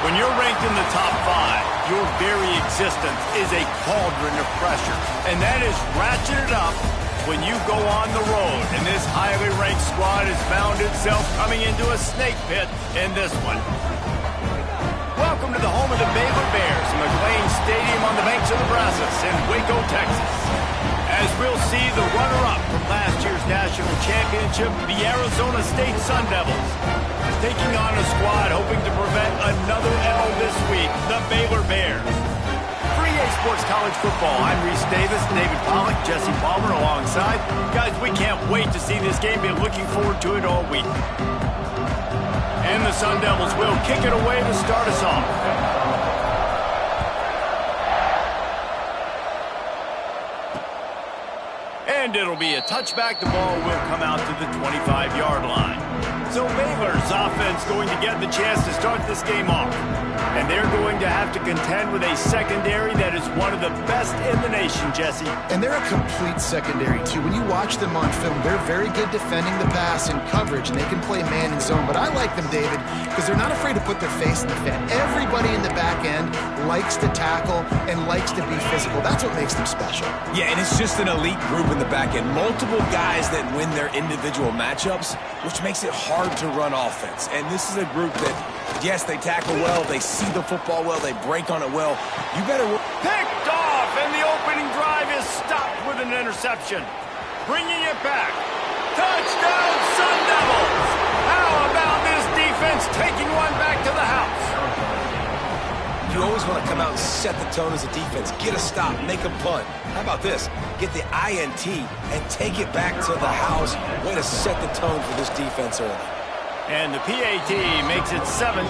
When you're ranked in the top 5, your very existence is a cauldron of pressure. And that is ratcheted up when you go on the road. And this highly ranked squad has found itself coming into a snake pit in this one. Welcome to the home of the Baylor Bears, McLean Stadium on the banks of the Brazos in Waco, Texas. As we'll see the runner-up from last year's national championship, the Arizona State Sun Devils, taking on a squad hoping to prevent another L this week, the Baylor Bears. For EA Sports College Football, I'm Reese Davis, David Pollack, Jesse Palmer alongside. Guys, we can't wait to see this game. Been looking forward to it all week. And the Sun Devils will kick it away to start us off. And it'll be a touchback. The ball will come out to the 25-yard line. So Baylor's offense going to get the chance to start this game off. And they're going to have to contend with a secondary that is one of the best in the nation, Jesse. And they're a complete secondary, too. When you watch them on film, they're very good defending the pass and coverage, and they can play man and zone. But I like them, David, because they're not afraid to put their face in the fan. Everybody in the back end likes to tackle and likes to be physical. That's what makes them special. Yeah, and it's just an elite group in the back end. Multiple guys that win their individual matchups, which makes it hard to run offense. And this is a group that, yes, they tackle well, they see the football well, they break on it well. You better... Picked off, and the opening drive is stopped with an interception. Bringing it back. Touchdown, Sun Devils! How about this defense taking one back to the house? You always want to come out and set the tone as a defense. Get a stop, make a punt. How about this? Get the INT and take it back to the house. Way to set the tone for this defense early. And the PAT makes it 7-0.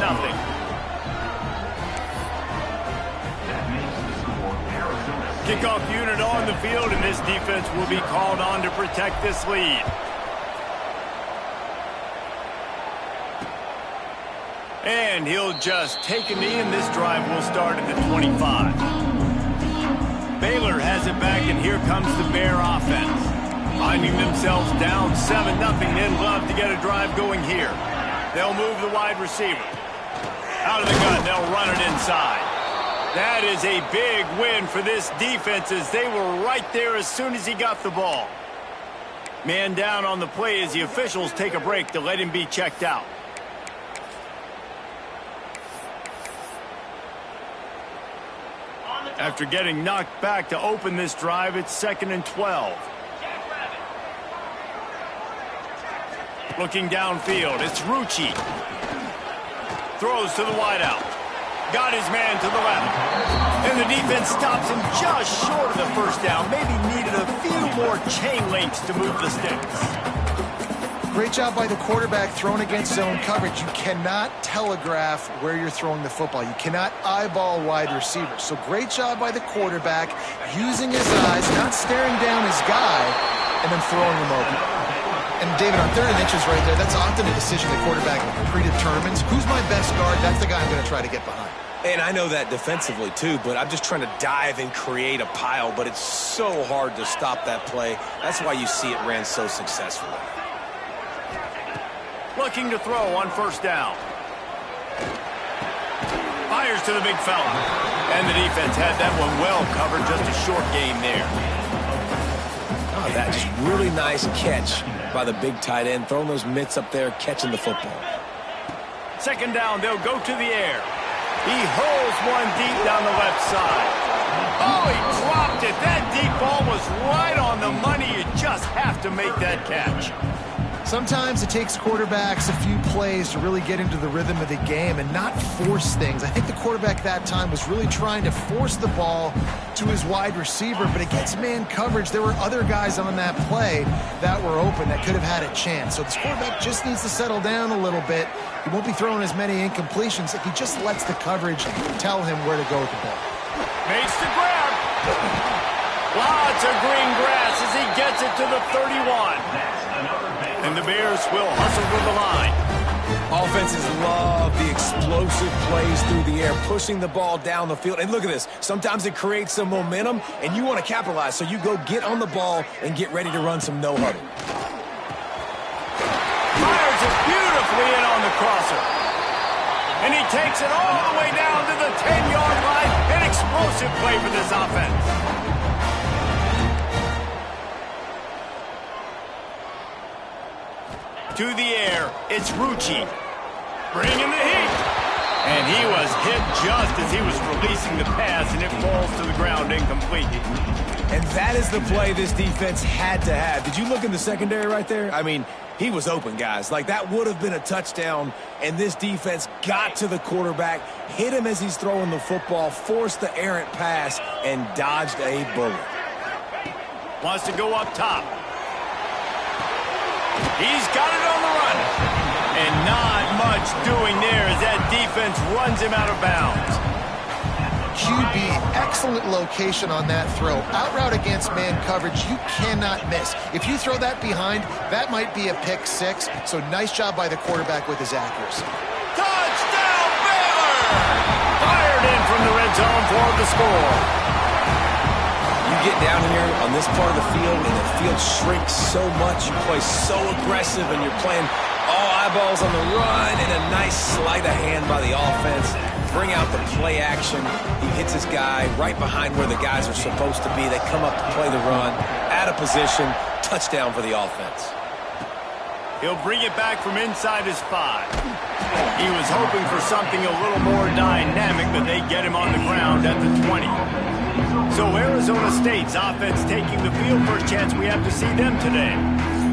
Kickoff unit on the field, and this defense will be called on to protect this lead. And he'll just take a knee, and this drive will start at the 25. Baylor has it back, and here comes the Bear offense. Finding themselves down 7-0, they'd love to get a drive going here. They'll move the wide receiver. Out of the gun, they'll run it inside. That is a big win for this defense, as they were right there as soon as he got the ball. Man down on the play as the officials take a break to let him be checked out. After getting knocked back to open this drive, it's 2nd and 12. Looking downfield, it's Rucci. Throws to the wideout. Got his man to the left. And the defense stops him just short of the first down. Maybe needed a few more chain links to move the sticks. Great job by the quarterback throwing against zone coverage. You cannot telegraph where you're throwing the football. You cannot eyeball wide receivers. So great job by the quarterback using his eyes, not staring down his guy, and then throwing him open. And David, on 3rd and inches right there, that's often a decision the quarterback predetermines. Who's my best guard? That's the guy I'm going to try to get behind. And I know that defensively too, but I'm just trying to dive and create a pile, but it's so hard to stop that play. That's why you see it ran so successfully. Looking to throw on 1st down. Fires to the big fella. And the defense had that one well covered. Just a short gain there. Oh, that just really nice catch by the big tight end. Throwing those mitts up there, catching the football. 2nd down, they'll go to the air. He hurls one deep down the left side. Oh, he dropped it. That deep ball was right on the money. You just have to make that catch. Sometimes it takes quarterbacks a few plays to really get into the rhythm of the game and not force things. I think the quarterback that time was really trying to force the ball to his wide receiver, but against man coverage, there were other guys on that play that were open that could have had a chance. So this quarterback just needs to settle down a little bit. He won't be throwing as many incompletions if he just lets the coverage tell him where to go with the ball. Makes the grab. Lots of green grass as he gets it to the 31. And the Bears will hustle for the line. Offenses love the explosive plays through the air, pushing the ball down the field. And look at this. Sometimes it creates some momentum, and you want to capitalize. So you go get on the ball and get ready to run some no-huddle. Fires it beautifully in on the crosser. And he takes it all the way down to the 10-yard line. An explosive play for this offense. To the air, it's Rucci. Bringing the heat. And he was hit just as he was releasing the pass, and it falls to the ground incomplete. And that is the play this defense had to have. Did you look in the secondary right there? I mean, he was open, guys. Like, that would have been a touchdown, and this defense got to the quarterback, hit him as he's throwing the football, forced the errant pass, and dodged a bullet. Wants to go up top. He's got it on the run. And not much doing there as that defense runs him out of bounds. QB, excellent location on that throw. Out route against man coverage, you cannot miss. If you throw that behind, that might be a pick six. So nice job by the quarterback with his accuracy. Touchdown, Baylor! Fired in from the red zone for the score. You get down here on this part of the field, and the field shrinks so much. You play so aggressive, and you're playing all eyeballs on the run, and a nice sleight of hand by the offense. Bring out the play action. He hits his guy right behind where the guys are supposed to be. They come up to play the run, out of position, touchdown for the offense. He'll bring it back from inside his 5. He was hoping for something a little more dynamic, but they get him on the ground at the 20. So Arizona State's offense taking the field for a chance. We have to see them today.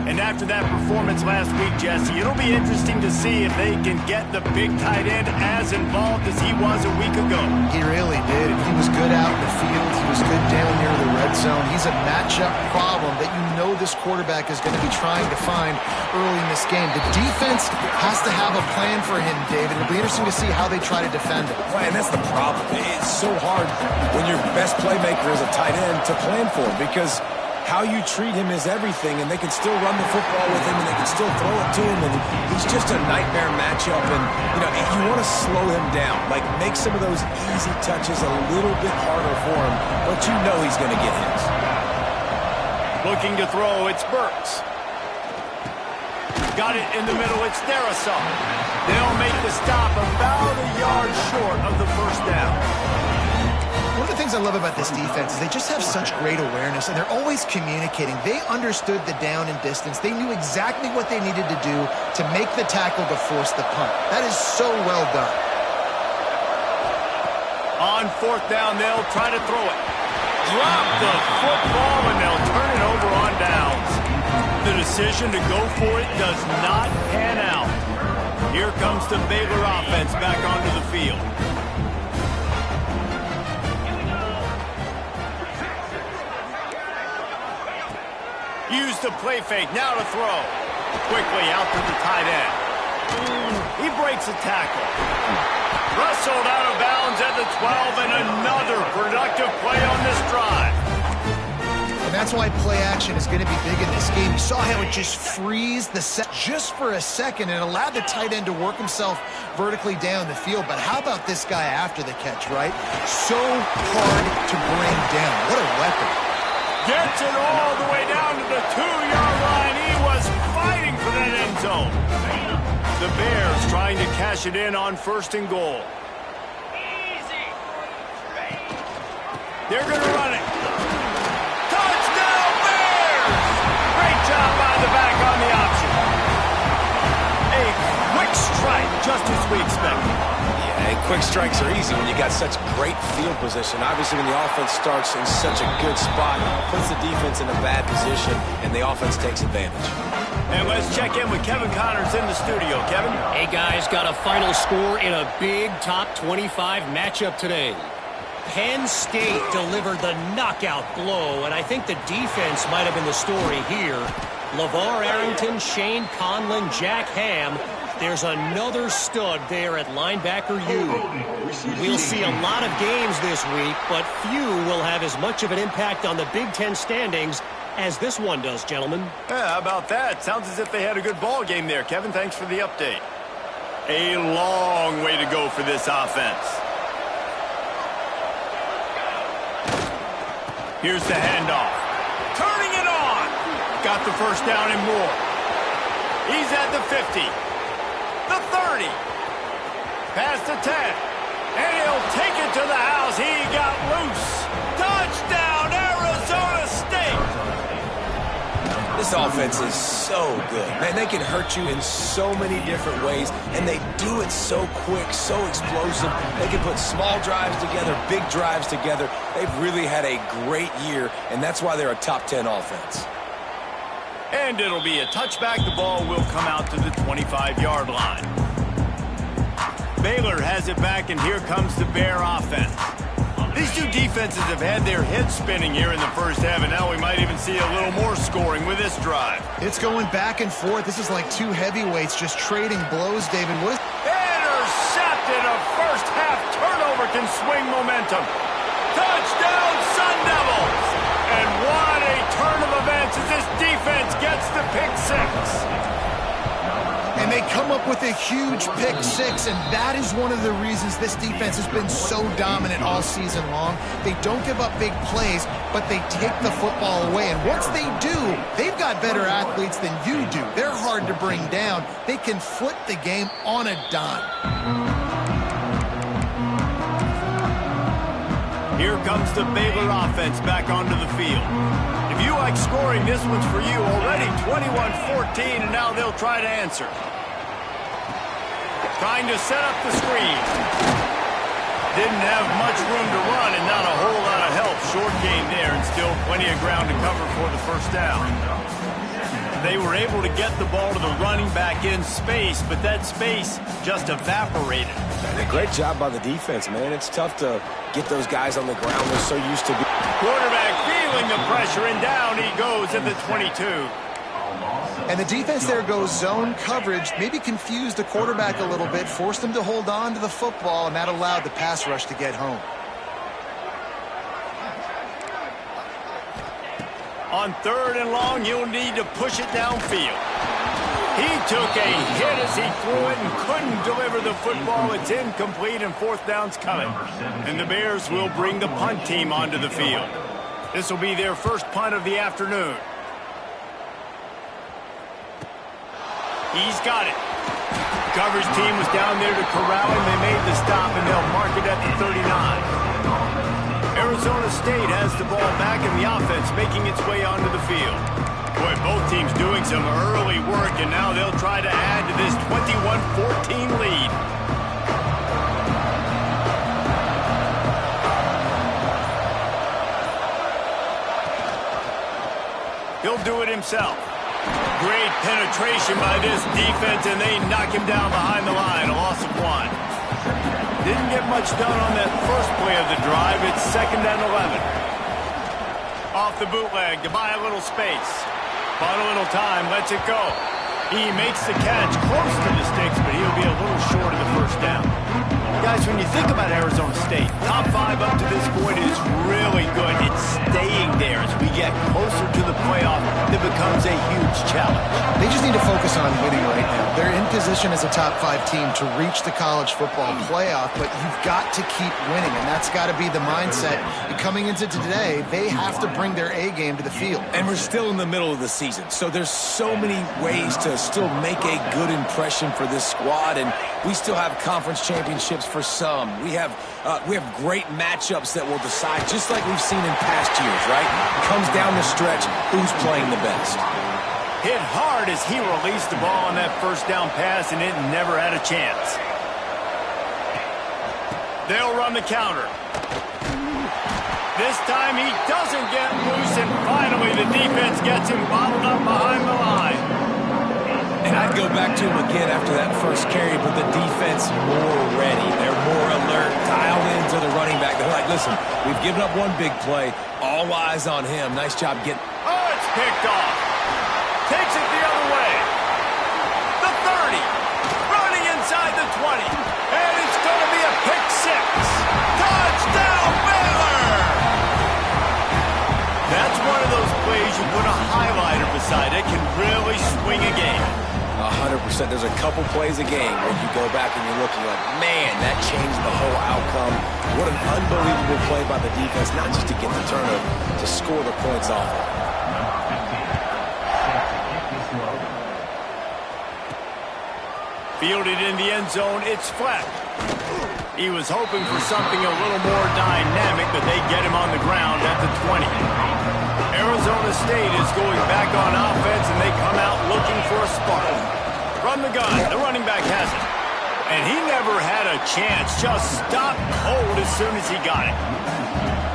And after that performance last week, Jesse, it'll be interesting to see if they can get the big tight end as involved as he was a week ago. He really did. He was good out in the field. He was good down near the red zone. He's a matchup problem that you know this quarterback is going to be trying to find early in this game. The defense has to have a plan for him, David. It'll be interesting to see how they try to defend him. Right, and that's the problem. It's so hard when your best playmaker is a tight end to plan for him, because how you treat him is everything, and they can still run the football with him, and they can still throw it to him, and he's just a nightmare matchup. And, you know, you want to slow him down, like make some of those easy touches a little bit harder for him, but you know he's going to get his. Looking to throw, it's Burks. Got it in the middle, it's Darrisaw. They'll make the stop about a yard short of the first down. One of the things I love about this defense is they just have such great awareness, and they're always communicating. They understood the down and distance. They knew exactly what they needed to do to make the tackle to force the punt. That is so well done. On 4th down, they'll try to throw it. Drop the football, and they'll turn it over on downs. The decision to go for it does not pan out. Here comes the Baylor offense back onto the field. Use the play fake, now to throw. Quickly out to the tight end. He breaks a tackle. Wrestled out of bounds at the 12, and another productive play on this drive. And that's why play action is going to be big in this game. You saw how it just freezed the set just for a second and allowed the tight end to work himself vertically down the field. But how about this guy after the catch, right? So hard to bring down. What a weapon. Gets it all the way down to the 2-yard line. He was fighting for that end zone. The Bears trying to cash it in on 1st and goal. They're going to run it. Touchdown, Bears! Great job by the back on the option. A quick strike, just as we expected. And quick strikes are easy when you got such great field position. Obviously, when the offense starts in such a good spot, puts the defense in a bad position, and the offense takes advantage. And let's check in with Kevin Connors in the studio. Kevin? Hey, guys, got a final score in a big top 25 matchup today. Penn State delivered the knockout blow, and I think the defense might have been the story here. LeVar Arrington, Shane Conlon, Jack Ham. There's another stud there at linebacker U. We'll see a lot of games this week, but few will have as much of an impact on the Big Ten standings as this one does, gentlemen. Yeah, how about that? Sounds as if they had a good ball game there, Kevin. Thanks for the update. A long way to go for this offense. Here's the handoff. Turning it on. Got the first down and more. He's at the 50. The 30. past the 10. And he'll take it to the house. He got loose. Touchdown, Arizona State. This offense is so good. Man, they can hurt you in so many different ways, and they do it so quick, so explosive. They can put small drives together, big drives together. They've really had a great year, and that's why they're a top 10 offense. And it'll be a touchback. The ball will come out to the 25-yard line. Baylor has it back, and here comes the Bear offense. These two defenses have had their heads spinning here in the first half, and now we might even see a little more scoring with this drive. It's going back and forth. This is like two heavyweights just trading blows, David. What is... Intercepted. A first-half turnover can swing momentum. Touchdown, Sun Devils! And what a turn of events as this defense gets the pick six. And they come up with a huge pick six, and that is one of the reasons this defense has been so dominant all season long. They don't give up big plays, but they take the football away. And once they do, they've got better athletes than you do. They're hard to bring down. They can flip the game on a dime. Here comes the Baylor offense back onto the field. If you like scoring, this one's for you. Already 21-14, and now they'll try to answer. Trying to set up the screen. Didn't have much room to run and not a whole lot of help. Short game there and still plenty of ground to cover for the first down. They were able to get the ball to the running back in space, but that space just evaporated. And a great job by the defense, man. It's tough to get those guys on the ground. They're so used to be. Quarterback feeling the pressure, and down he goes at the 22. And the defense there goes zone coverage, maybe confused the quarterback a little bit, forced him to hold on to the football, and that allowed the pass rush to get home. On 3rd and long, you'll need to push it downfield. He took a hit as he threw it and couldn't deliver the football. It's incomplete, and 4th down's coming. And the Bears will bring the punt team onto the field. This will be their first punt of the afternoon. He's got it. Coverage team was down there to corral him. They made the stop, and they'll mark it at the 39. Arizona State has the ball back in the offense, making its way onto the field. Boy, both teams doing some early work, and now they'll try to add to this 21-14 lead. He'll do it himself. Great penetration by this defense, and they knock him down behind the line, a loss of 1. Didn't get much done on that first play of the drive. It's 2nd and 11. Off the bootleg to buy a little space. Bought a little time, lets it go. He makes the catch close to the sticks, but he'll be a little short of the first down. Guys, when you think about Arizona State, top 5 up to this point is really good. It's staying there as we get closer to the playoff. It becomes a huge challenge. They just need to focus on winning right now. They're in position as a top 5 team to reach the college football playoff, but you've got to keep winning, and that's got to be the mindset. And coming into today, they have to bring their A game to the field. And we're still in the middle of the season, so there's so many ways to still make a good impression for this squad, and we still have conference championships for some. We have great matchups that will decide, just like we've seen in past years, right? Comes down the stretch, who's playing the best. Hit hard as he released the ball on that first down pass, and it never had a chance. They'll run the counter. This time he doesn't get loose, and finally the defense gets him bottled up behind the line. And I'd go back to him again after that first carry, but the defense more ready. They're more alert, dialed into the running back. They're like, listen, we've given up one big play. All eyes on him. Nice job getting... Oh, it's picked off. Takes it the other way. The 30. Running inside the 20. And it's going to be a pick 6. Touchdown, Baylor! That's one of those plays you put a highlighter beside it. Can really swing a game. 100%. There's a couple plays a game where you go back and you look and you're like, man, that changed the whole outcome. What an unbelievable play by the defense, not just to get the turnover, to score the points off of. Fielded in the end zone, it's flat. He was hoping for something a little more dynamic, but they get him on the ground at the 20. Arizona State is going back on offense, and they come out looking for a spark. From the gun, the running back has it. And he never had a chance, just stopped cold as soon as he got it.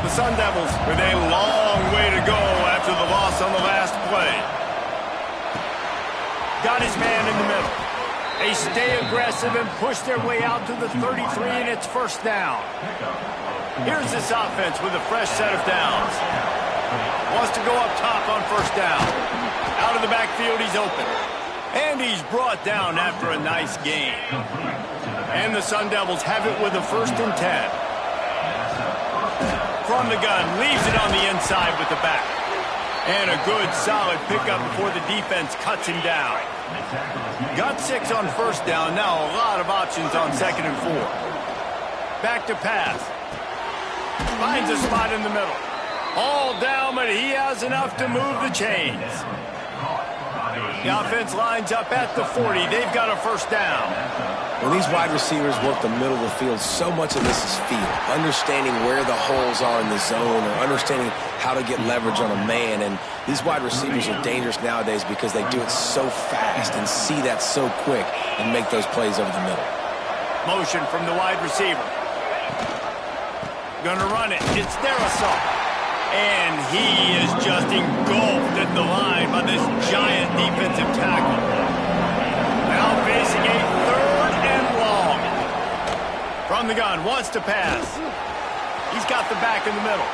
The Sun Devils with a long way to go after the loss on the last play. Got his man in the middle. They stay aggressive and push their way out to the 33, and it's first down. Here's this offense with a fresh set of downs. Wants to go up top on first down. Out of the backfield, he's open. And he's brought down after a nice gain. And the Sun Devils have it with a 1st and 10. From the gun, leaves it on the inside with the back. And a good, solid pickup before the defense cuts him down. Got 6 on first down. Now a lot of options on 2nd and 4. Back to pass. Finds a spot in the middle. All down, but he has enough to move the chains. The offense lines up at the 40. They've got a first down. When these wide receivers work the middle of the field, so much of this is feel. Understanding where the holes are in the zone, or understanding how to get leverage on a man. And these wide receivers are dangerous nowadays because they do it so fast and see that so quick and make those plays over the middle. Motion from the wide receiver. Gonna run it. It's their assault. And he is just engulfed at the line by this giant defensive tackle. Now facing a 3rd and long. From the gun, wants to pass. He's got the back in the middle.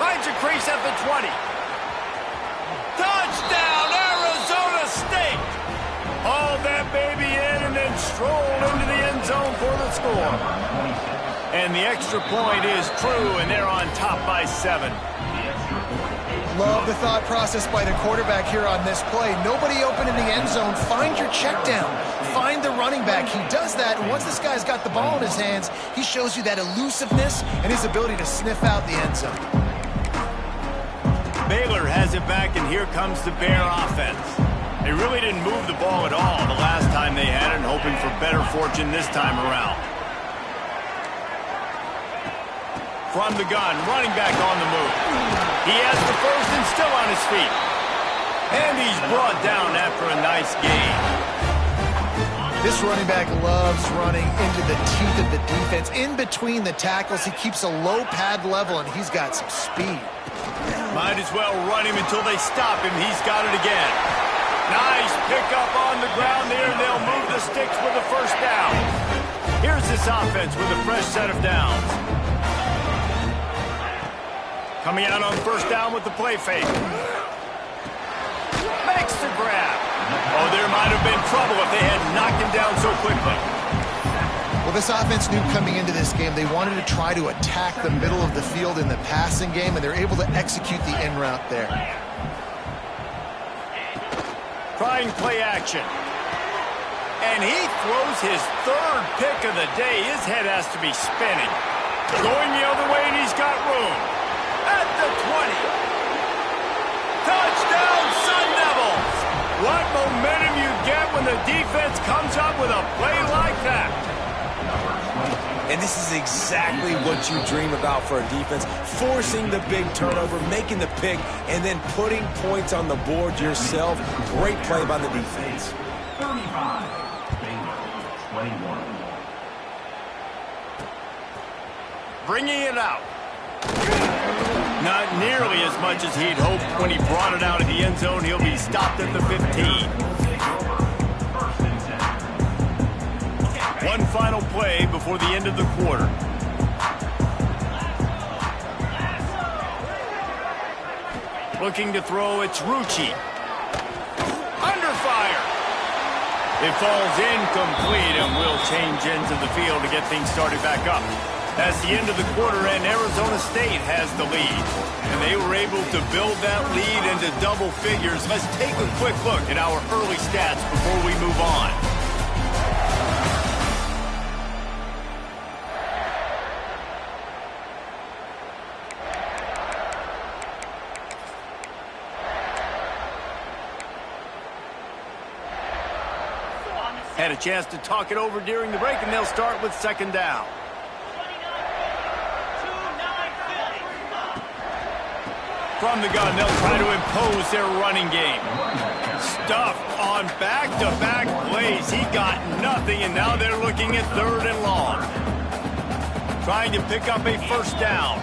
Finds a crease at the 20. Touchdown, Arizona State! Hauled that baby in and then strolled into the end zone for the score. And the extra point is true, and they're on top by 7. Love the thought process by the quarterback here on this play. Nobody open in the end zone. Find your check down. Find the running back. He does that, and once this guy's got the ball in his hands, he shows you that elusiveness and his ability to sniff out the end zone. Baylor has it back, and here comes the Bear offense. They really didn't move the ball at all the last time they had it, and hoping for better fortune this time around. From the gun, running back on the move. He has the first and still on his feet. And he's brought down after a nice gain. This running back loves running into the teeth of the defense. In between the tackles, he keeps a low pad level, and he's got some speed. Might as well run him until they stop him. He's got it again. Nice pickup on the ground there. They'll move the sticks with a first down. Here's this offense with a fresh set of downs. Coming out on first down with the play fake. Makes the grab. Oh, there might have been trouble if they had knocked him down so quickly. Well, this offense knew coming into this game they wanted to try to attack the middle of the field in the passing game, and they're able to execute the in route there. Trying play action. And he throws his 3rd pick of the day. His head has to be spinning. Going the other way, and he's got room. At the 20. Touchdown, Sun Devils! What momentum you get when the defense comes up with a play like that. And this is exactly what you dream about for a defense. Forcing the big turnover, making the pick, and then putting points on the board yourself. Great play by the defense. 35, Baylor, 21. Bringing it out. Not nearly as much as he'd hoped when he brought it out of the end zone. He'll be stopped at the 15. One final play before the end of the quarter. Looking to throw, it's Rucci. Under fire. It falls incomplete and will change ends of the field to get things started back up. That's the end of the quarter, and Arizona State has the lead. And they were able to build that lead into double figures. Let's take a quick look at our early stats before we move on. Had a chance to talk it over during the break, and they'll start with second down. From the gun, they'll try to impose their running game. Stuffed on back-to-back plays. He got nothing, and now they're looking at third and long. Trying to pick up a first down.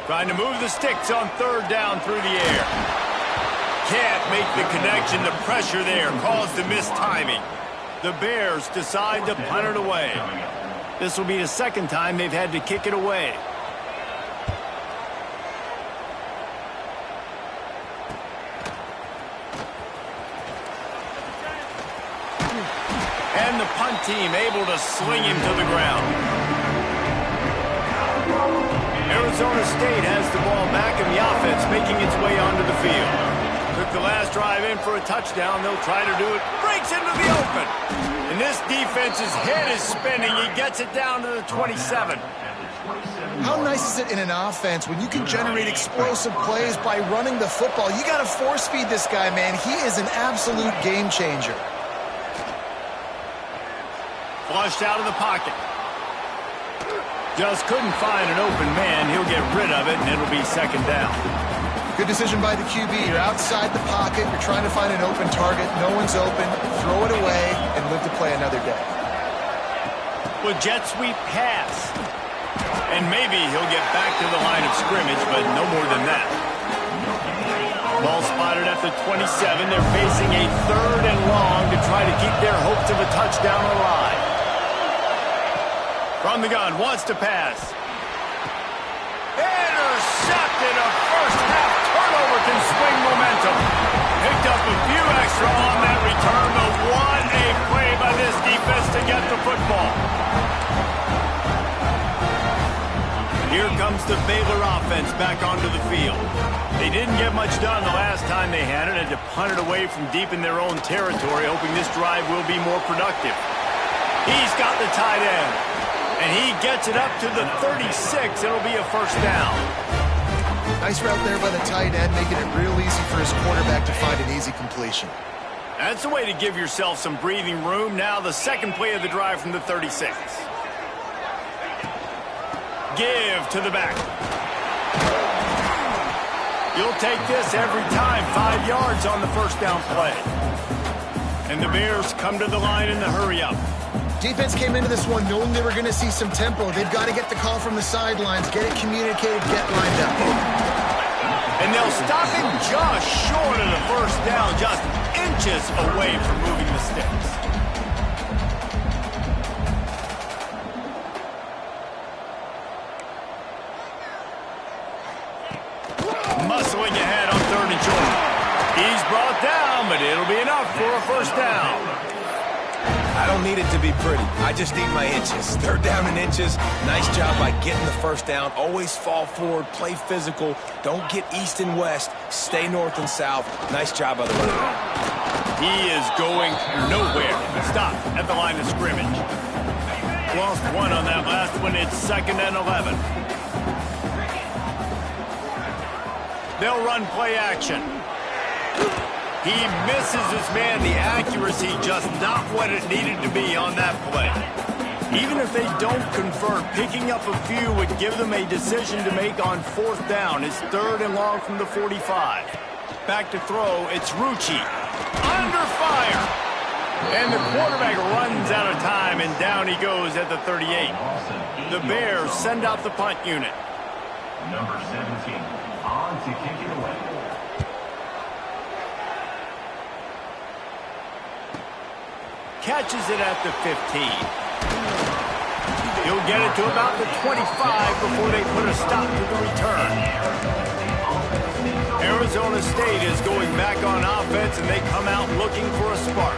Trying to move the sticks on third down through the air. Can't make the connection. The pressure there caused the missed timing. The Bears decide to punt it away. This will be the second time they've had to kick it away. And the punt team able to sling him to the ground. Arizona State has the ball back, and the offense making its way onto the field. Took the last drive in for a touchdown. They'll try to do it. Breaks into the open. And this defense's head is spinning. He gets it down to the 27. How nice is it in an offense when you can generate explosive plays by running the football? You got to force feed this guy, man. He is an absolute game changer. Flushed out of the pocket. Just couldn't find an open man. He'll get rid of it, and it'll be second down. Good decision by the QB. You're outside the pocket. You're trying to find an open target. No one's open. Throw it away and live to play another day. With jet sweep pass. And maybe he'll get back to the line of scrimmage, but no more than that. Ball spotted at the 27. They're facing a third and long to try to keep their hopes of a touchdown alive. From the gun, wants to pass. Intercepted. A first half turnover can swing momentum. Picked up a few extra on that return, but what a play by this defense to get the football. Here comes the Baylor offense back onto the field. They didn't get much done the last time they had it, and to punt it away from deep in their own territory, hoping this drive will be more productive. He's got the tight end. And he gets it up to the 36. It'll be a first down. Nice route there by the tight end, making it real easy for his quarterback to find an easy completion. That's the way to give yourself some breathing room. Now the second play of the drive from the 36. Give to the back. You'll take this every time. 5 yards on the first down play. And the Bears come to the line in the hurry-up. Defense came into this one knowing they were going to see some tempo. They've got to get the call from the sidelines, get it communicated, get lined up. And they'll stop him just short of the first down, just inches away from moving the sticks. Muscling ahead on third and short. He's brought down, but it'll be enough for a first down. I don't need it to be pretty. I just need my inches. Third down in inches. Nice job by getting the first down. Always fall forward, play physical. Don't get east and west. Stay north and south. Nice job by the running back. He is going nowhere. Stop at the line of scrimmage. Lost one on that last one. It's second and 11. They'll run play action. He misses his man. The accuracy just not what it needed to be on that play. Even if they don't convert, picking up a few would give them a decision to make on fourth down. It's third and long from the 45. Back to throw. It's Rucci. Under fire. And the quarterback runs out of time, and down he goes at the 38. The Bears send out the punt unit. Number 17, on to kick it away. Catches it at the 15. He'll get it to about the 25 before they put a stop to the return. Arizona State is going back on offense, and they come out looking for a spark.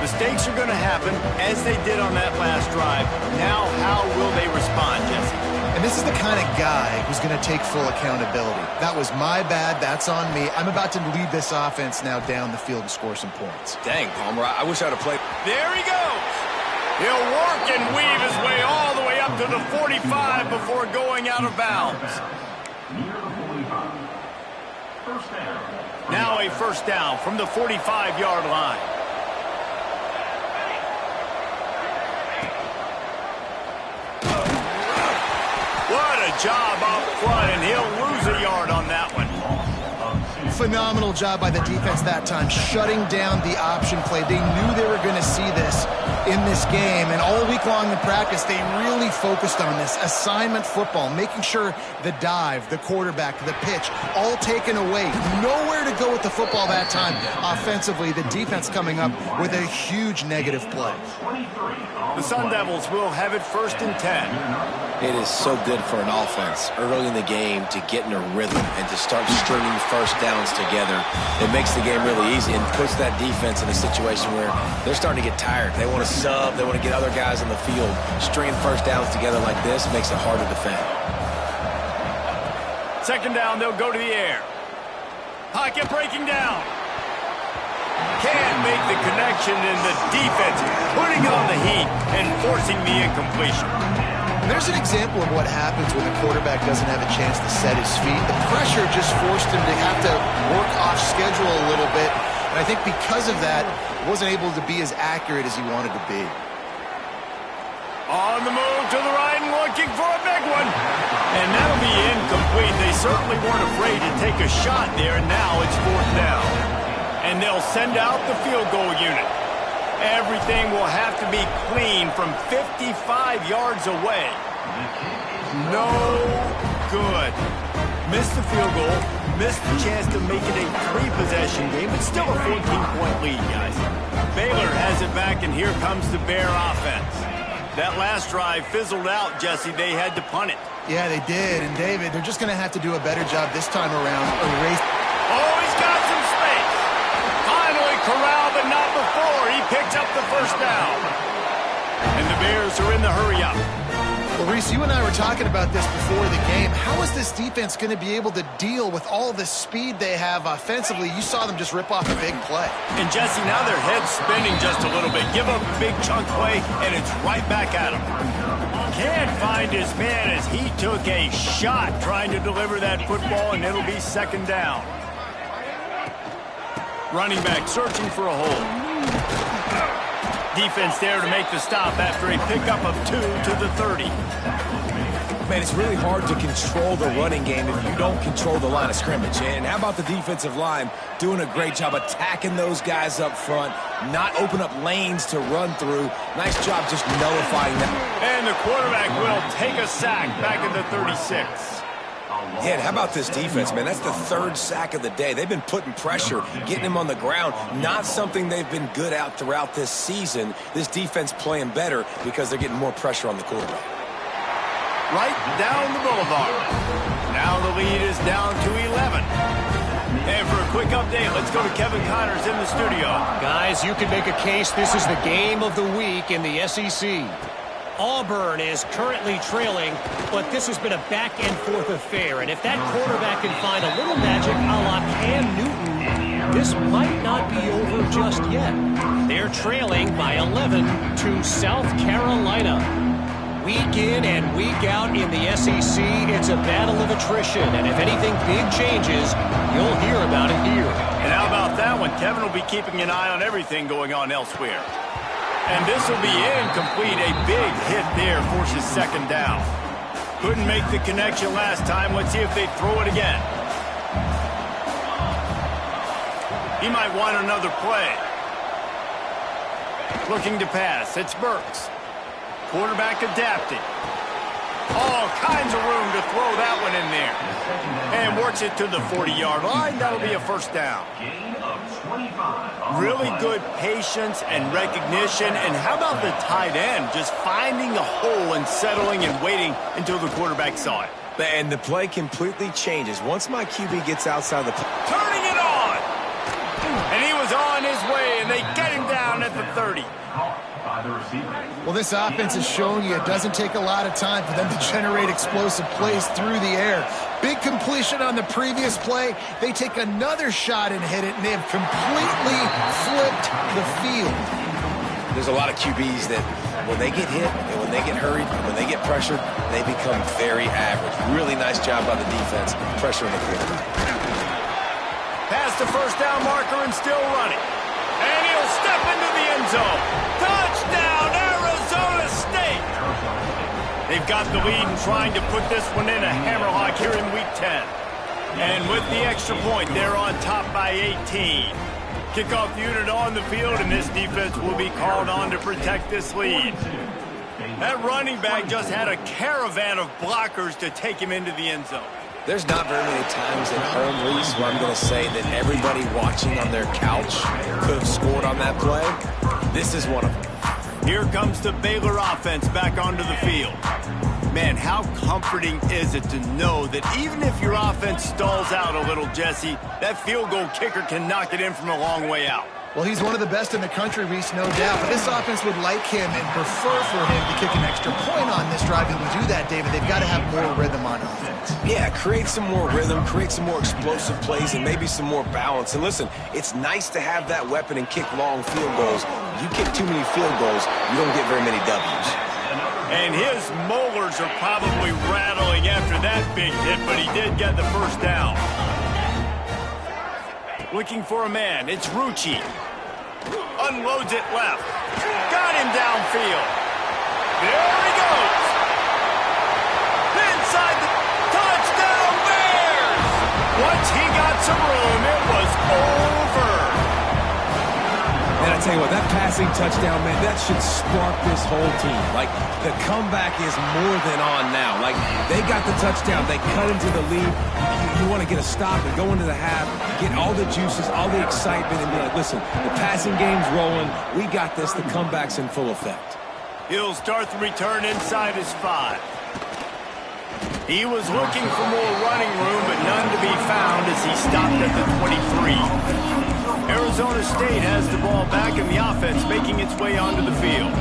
Mistakes are going to happen, as they did on that last drive. Now, how will they respond, Jesse? And this is the kind of guy who's going to take full accountability. That was my bad. That's on me. I'm about to lead this offense now down the field and score some points. Dang, Palmer, I wish I'd have played. There he goes. He'll work and weave his way all the way up to the 45 before going out of bounds. First down. Now a first down from the 45-yard line. What a job up front, and he'll lose a yard on that one. Phenomenal job by the defense that time, shutting down the option play. They knew they were going to see this in this game, and all week long in practice, they really focused on this assignment football, making sure the dive, the quarterback, the pitch, all taken away. Nowhere to go with the football that time offensively. The defense coming up with a huge negative play. The Sun Devils will have it 1st and 10. It is so good for an offense early in the game to get in a rhythm and to start stringing first downs together. It makes the game really easy and puts that defense in a situation where they're starting to get tired. They want to sub. They want to get other guys on the field. Stringing first downs together like this makes it hard to defend. 2nd down, they'll go to the air. Pocket breaking down. Can't make the connection, and the defense putting on the heat and forcing the incompletion. There's an example of what happens when the quarterback doesn't have a chance to set his feet. The pressure just forced him to have to work off schedule a little bit. And I think because of that, he wasn't able to be as accurate as he wanted to be. On the move to the right and looking for a big one. And that'll be incomplete. They certainly weren't afraid to take a shot there, and now it's 4th down. And they'll send out the field goal unit. Everything will have to be clean from 55 yards away. No good. Missed the field goal. Missed the chance to make it a 3-possession game. It's still a 14-point lead, guys. Baylor has it back, and here comes the Bear offense. That last drive fizzled out, Jesse. They had to punt it. Yeah, they did. And, David, they're just going to have to do a better job this time around. Oh, he's got some space. Finally corralled, but not before. He picked up the first down. And the Bears are in the hurry-up. Well, Reese, you and I were talking about this before the game. How is this defense going to be able to deal with all the speed they have offensively? You saw them just rip off a big play. And, Jesse, now their head's spinning just a little bit. Give up a big chunk play, and it's right back at him. Can't find his man as he took a shot trying to deliver that football, and it'll be 2nd down. Running back searching for a hole. Defense there to make the stop after a pickup of 2 to the 30. Man, it's really hard to control the running game if you don't control the line of scrimmage. And how about the defensive line doing a great job attacking those guys up front, not open up lanes to run through. Nice job just nullifying them. And the quarterback will take a sack back at the 36. Yeah, and how about this defense, man? That's the 3rd sack of the day. They've been putting pressure, getting him on the ground. Not something they've been good at throughout this season. This defense playing better because they're getting more pressure on the quarterback. Right down the boulevard. Now the lead is down to 11. And for a quick update, let's go to Kevin Connors in the studio. Guys, you can make a case this is the game of the week in the SEC. Auburn is currently trailing, but this has been a back-and-forth affair. And if that quarterback can find a little magic a la Cam Newton, this might not be over just yet. They're trailing by 11 to South Carolina. Week in and week out in the SEC, it's a battle of attrition. And if anything big changes, you'll hear about it here. And how about that one? Kevin will be keeping an eye on everything going on elsewhere. And this will be incomplete. A big hit there forces 2nd down. Couldn't make the connection last time. Let's see if they throw it again. He might want another play. Looking to pass. It's Burks. Quarterback adapting. All kinds of room to throw that one in there. And works it to the 40-yard line. That'll be a 1st down. Really good patience and recognition. And how about the tight end just finding a hole and settling and waiting until the quarterback saw it. And the play completely changes. Once my QB gets outside the play. Turning it on. And he was on his way, and they get him down at the 30. Well, this offense has shown you it doesn't take a lot of time for them to generate explosive plays through the air. Big completion on the previous play. They take another shot and hit it, and they have completely flipped the field. There's a lot of QBs that when they get hit and when they get hurried and when they get pressured, they become very average. Really nice job by the defense, pressuring the quarterback. past the first down marker and still running. And he'll step into the end zone. Touchdown, Arizona State! They've got the lead and trying to put this one in a hammerlock here in Week 10. And with the extra point, they're on top by 18. Kickoff unit on the field, and this defense will be called on to protect this lead. That running back just had a caravan of blockers to take him into the end zone. There's not very many times at home, Reese, where I'm going to say that everybody watching on their couch could have scored on that play. This is one of them. Here comes the Baylor offense back onto the field. Man, how comforting is it to know that even if your offense stalls out a little, Jesse, that field goal kicker can knock it in from a long way out. Well, he's one of the best in the country, Reese, no doubt. But this offense would like him and prefer for him to kick an extra point on this drive. And to do that, David, they've got to have more rhythm on offense. Yeah, create some more rhythm, create some more explosive plays, and maybe some more balance. And listen, it's nice to have that weapon and kick long field goals. You kick too many field goals, you don't get very many W's. And his molars are probably rattling after that big hit, but he did get the first down. Looking for a man, it's Rucci. Unloads it left. Got him downfield. There he goes. Inside the touchdown Bears. Once he got some room, it was over. And I tell you what, that passing touchdown, man, that should spark this whole team. Like, the comeback is more than on now. Like, they got the touchdown. They cut into the lead. You want to get a stop and go into the half, get all the juices, all the excitement, and be like, listen, the passing game's rolling. We got this. The comeback's in full effect. He'll start the return inside his 5. He was looking for more running room, but none to be found as he stopped at the 23. Arizona State has the ball back in the offense, making its way onto the field.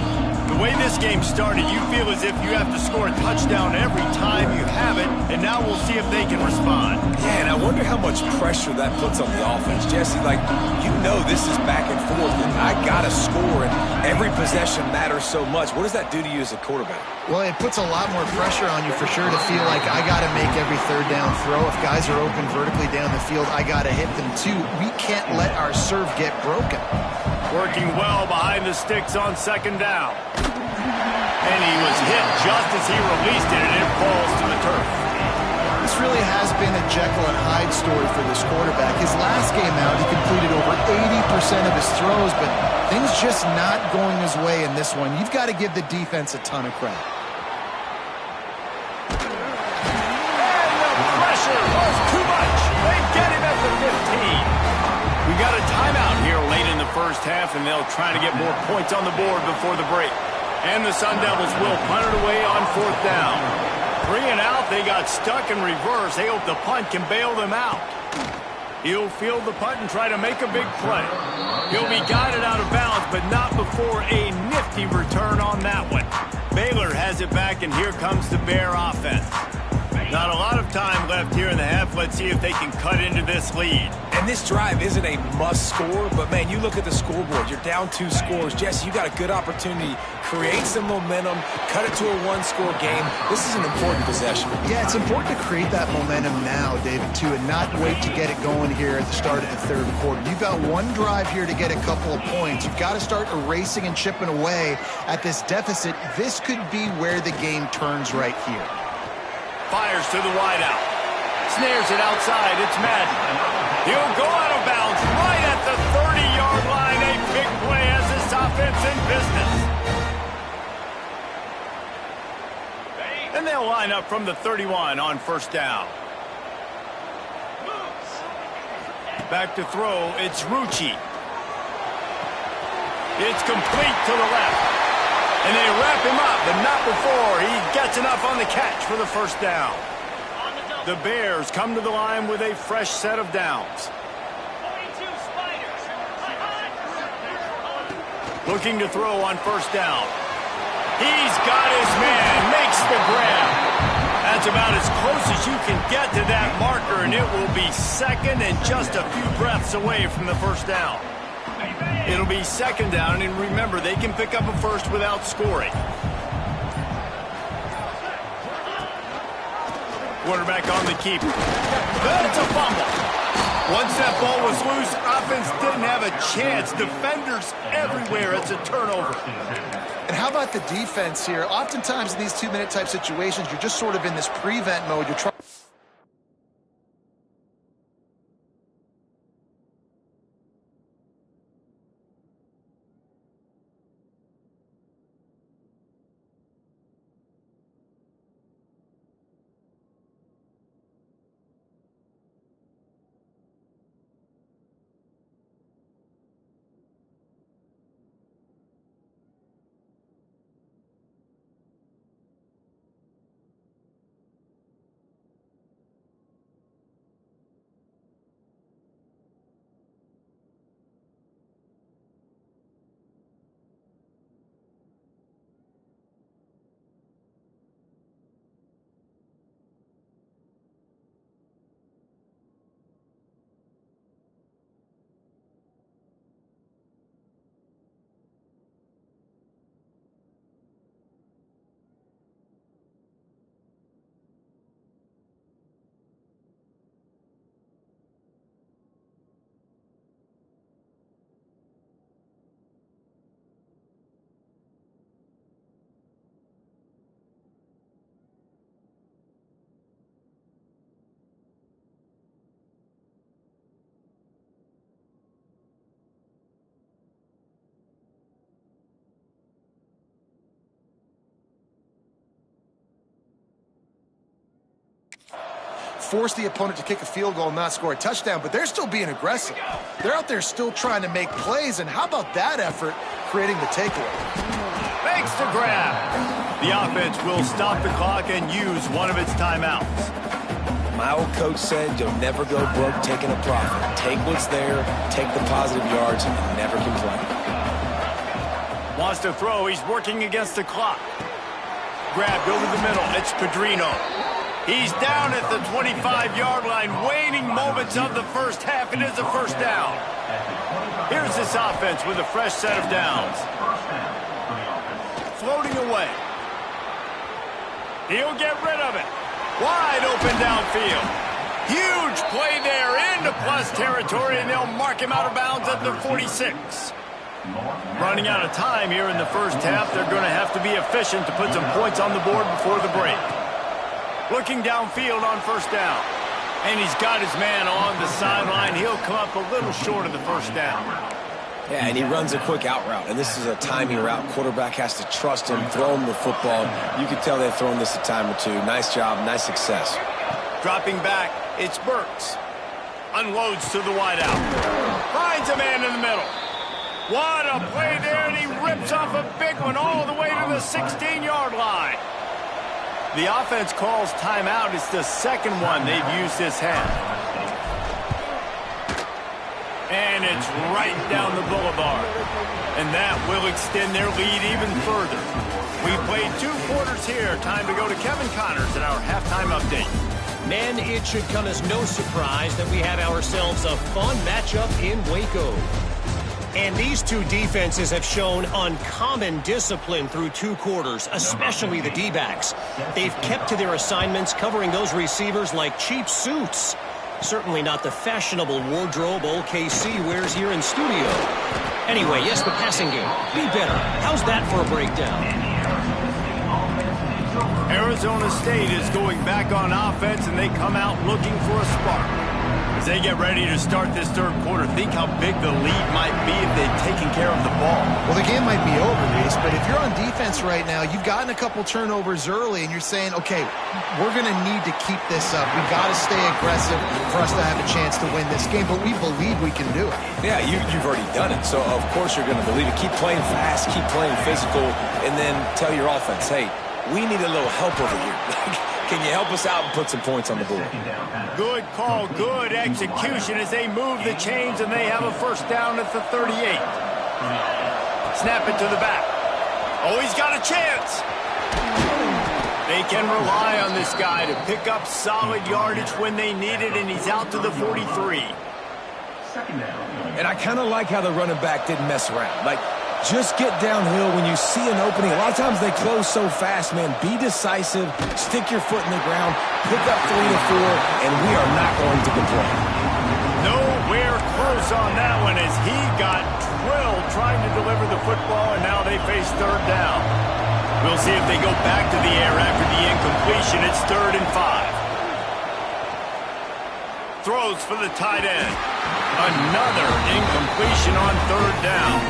The way this game started, you feel as if you have to score a touchdown every time you have it, and now we'll see if they can respond. Yeah, and I wonder how much pressure that puts on the offense. Jesse, like, you know this is back and forth, and I got to score, and every possession matters so much. What does that do to you as a quarterback? Well, it puts a lot more pressure on you for sure to feel like I got to make every third down throw. If guys are open vertically down the field, I got to hit them too. We can't let our serve get broken. Working well behind the sticks on second down. And he was hit just as he released it, and it falls to the turf. This really has been a Jekyll and Hyde story for this quarterback. His last game out, he completed over 80% of his throws, but things just not going his way in this one. You've got to give the defense a ton of credit. And the pressure was too much. They get him at the 15. We got a timeout here late in the first half, and they'll try to get more points on the board before the break. And the Sun Devils will punt it away on fourth down. 3 and out, they got stuck in reverse. They hope the punt can bail them out. He'll field the punt and try to make a big play. He'll be guided out of bounds, but not before a nifty return on that one. Baylor has it back, and here comes the Bear offense. Not a lot of time left here in the half. Let's see if they can cut into this lead. And this drive isn't a must score, but man, you look at the scoreboard, you're down 2 scores. Jesse, you got a good opportunity. Create some momentum, cut it to a 1-score game. This is an important possession. Yeah, it's important to create that momentum now, David, too, and not wait to get it going here at the start of the third quarter. You've got one drive here to get a couple of points. You've got to start erasing and chipping away at this deficit. This could be where the game turns right here. Fires to the wideout. Snares it outside. It's Madden. He'll go out of bounds right at the 30-yard line. A big play as this offense in business. And they'll line up from the 31 on first down. Back to throw. It's Rucci. It's complete to the left. And they wrap him up, but not before he gets enough on the catch for the first down. The Bears come to the line with a fresh set of downs. Looking to throw on first down. He's got his man, makes the grab. That's about as close as you can get to that marker, and it will be second and just a few breaths away from the first down. It'll be second down, and remember, they can pick up a first without scoring. Quarterback on the keeper. That's a fumble. Once that ball was loose, offense didn't have a chance. Defenders everywhere. It's a turnover. And how about the defense here? Oftentimes in these 2-minute type situations, you're just sort of in this prevent mode. You're trying. Force the opponent to kick a field goal and not score a touchdown, but they're still being aggressive. They're out there still trying to make plays, and how about that effort creating the takeaway? Makes the grab. The offense will stop the clock and use one of its timeouts. My old coach said you'll never go broke taking a profit. Take what's there, take the positive yards, and never complain. Wants to throw. He's working against the clock. Grabbed over the middle. It's Pedrino. He's down at the 25-yard line. Waning moments of the first half. It is a first down. Here's this offense with a fresh set of downs. Floating away. He'll get rid of it. Wide open downfield. Huge play there into plus territory, and they'll mark him out of bounds at the 46. Running out of time here in the first half. They're going to have to be efficient to put some points on the board before the break. Looking downfield on first down. And he's got his man on the sideline. He'll come up a little short of the first down. Yeah, and he runs a quick out route, and this is a timing route. Quarterback has to trust him, throw him the football. You can tell they've thrown this a time or two. Nice job, nice success. Dropping back, it's Burks. Unloads to the wideout. Finds a man in the middle. What a play there, and he rips off a big one all the way to the 16-yard line. The offense calls timeout. It's the second one they've used this half. And it's right down the boulevard. And that will extend their lead even further. We've played 2 quarters here. Time to go to Kevin Connors in our halftime update. Men, it should come as no surprise that we have ourselves a fun matchup in Waco. And these two defenses have shown uncommon discipline through 2 quarters, especially the D-backs. They've kept to their assignments, covering those receivers like cheap suits. Certainly not the fashionable wardrobe OKC wears here in studio. Anyway, yes, the passing game. Be better. How's that for a breakdown? Arizona State is going back on offense, and they come out looking for a spark. As they get ready to start this third quarter, think how big the lead might be if they'd taken care of the ball. Well, the game might be over, Reese, but if you're on defense right now, you've gotten a couple turnovers early, and you're saying, okay, we're going to need to keep this up. We've got to stay aggressive for us to have a chance to win this game, but we believe we can do it. Yeah, you've already done it, so of course you're going to believe it. Keep playing fast, keep playing physical, and then tell your offense, hey, we need a little help over here. Can you help us out and put some points on the board? Good call, good execution as they move the chains, and they have a first down at the 38. Snap it to the back. Oh, he's got a chance. They can rely on this guy to pick up solid yardage when they need it, and he's out to the 43. And I kind of like how the running back didn't mess around. Like, Just get downhill when you see an opening. A lot of times they close so fast, man. Be decisive, stick your foot in the ground, pick up 3 to 4, and we are not going to complain. Nowhere close on that one as he got drilled trying to deliver the football, and now they face third down. We'll see if they go back to the air after the incompletion. It's 3rd and 5. Throws for the tight end. Another incompletion on 3rd down.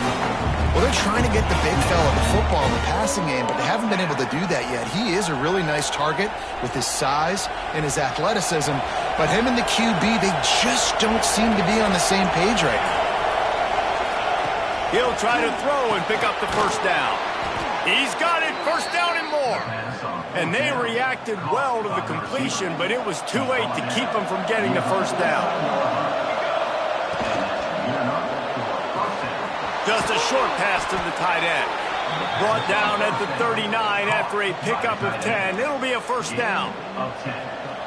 Well, they're trying to get the big fella the football in the passing game, but they haven't been able to do that yet. He is a really nice target with his size and his athleticism, but him and the QB, they just don't seem to be on the same page right now. He'll try to throw and pick up the first down. He's got it, first down and more. And they reacted well to the completion, but it was too late to keep them from getting the first down. Just a short pass to the tight end. Brought down at the 39 after a pickup of 10. It'll be a first down.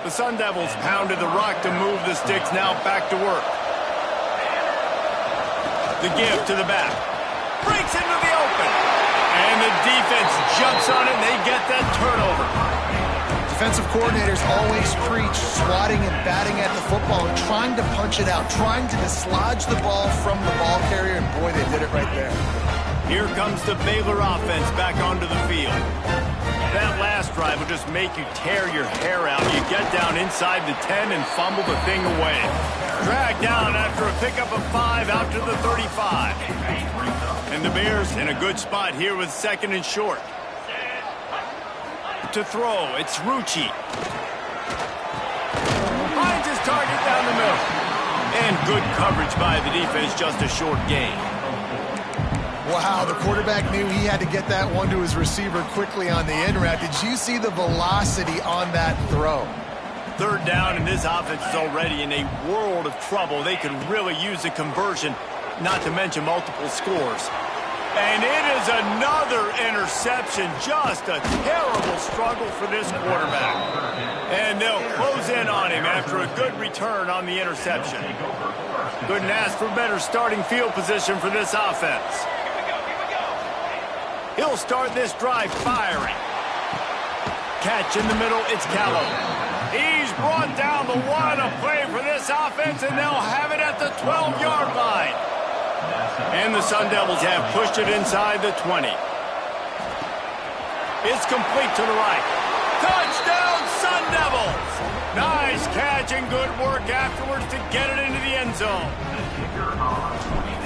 The Sun Devils pounded the rock to move the sticks, now back to work. The give to the back. Breaks into the open. And the defense jumps on it, and they get that turnover. Defensive coordinators always preach swatting and batting at the football and trying to punch it out, trying to dislodge the ball from the ball carrier, and boy, they did it right there. Here comes the Baylor offense back onto the field. That last drive will just make you tear your hair out. You get down inside the 10 and fumble the thing away. Dragged down after a pickup of 5 out to the 35. And the Bears in a good spot here with 2nd and short. To throw, it's Rucci. Finds his target down the middle. And good coverage by the defense, just a short gain. Wow, the quarterback knew he had to get that one to his receiver quickly on the end route. Did you see the velocity on that throw? 3rd down, and this offense is already in a world of trouble. They could really use a conversion, not to mention multiple scores. And it is another interception. Just a terrible struggle for this quarterback. And they'll close in on him after a good return on the interception. Couldn't ask for better starting field position for this offense. He'll start this drive firing. Catch in the middle, it's Callow. He's brought down the 1, a play for this offense, and they'll have it at the 12-yard line. And the Sun Devils have pushed it inside the 20. It's complete to the right. Touchdown, Sun Devils! Nice catch and good work afterwards to get it into the end zone.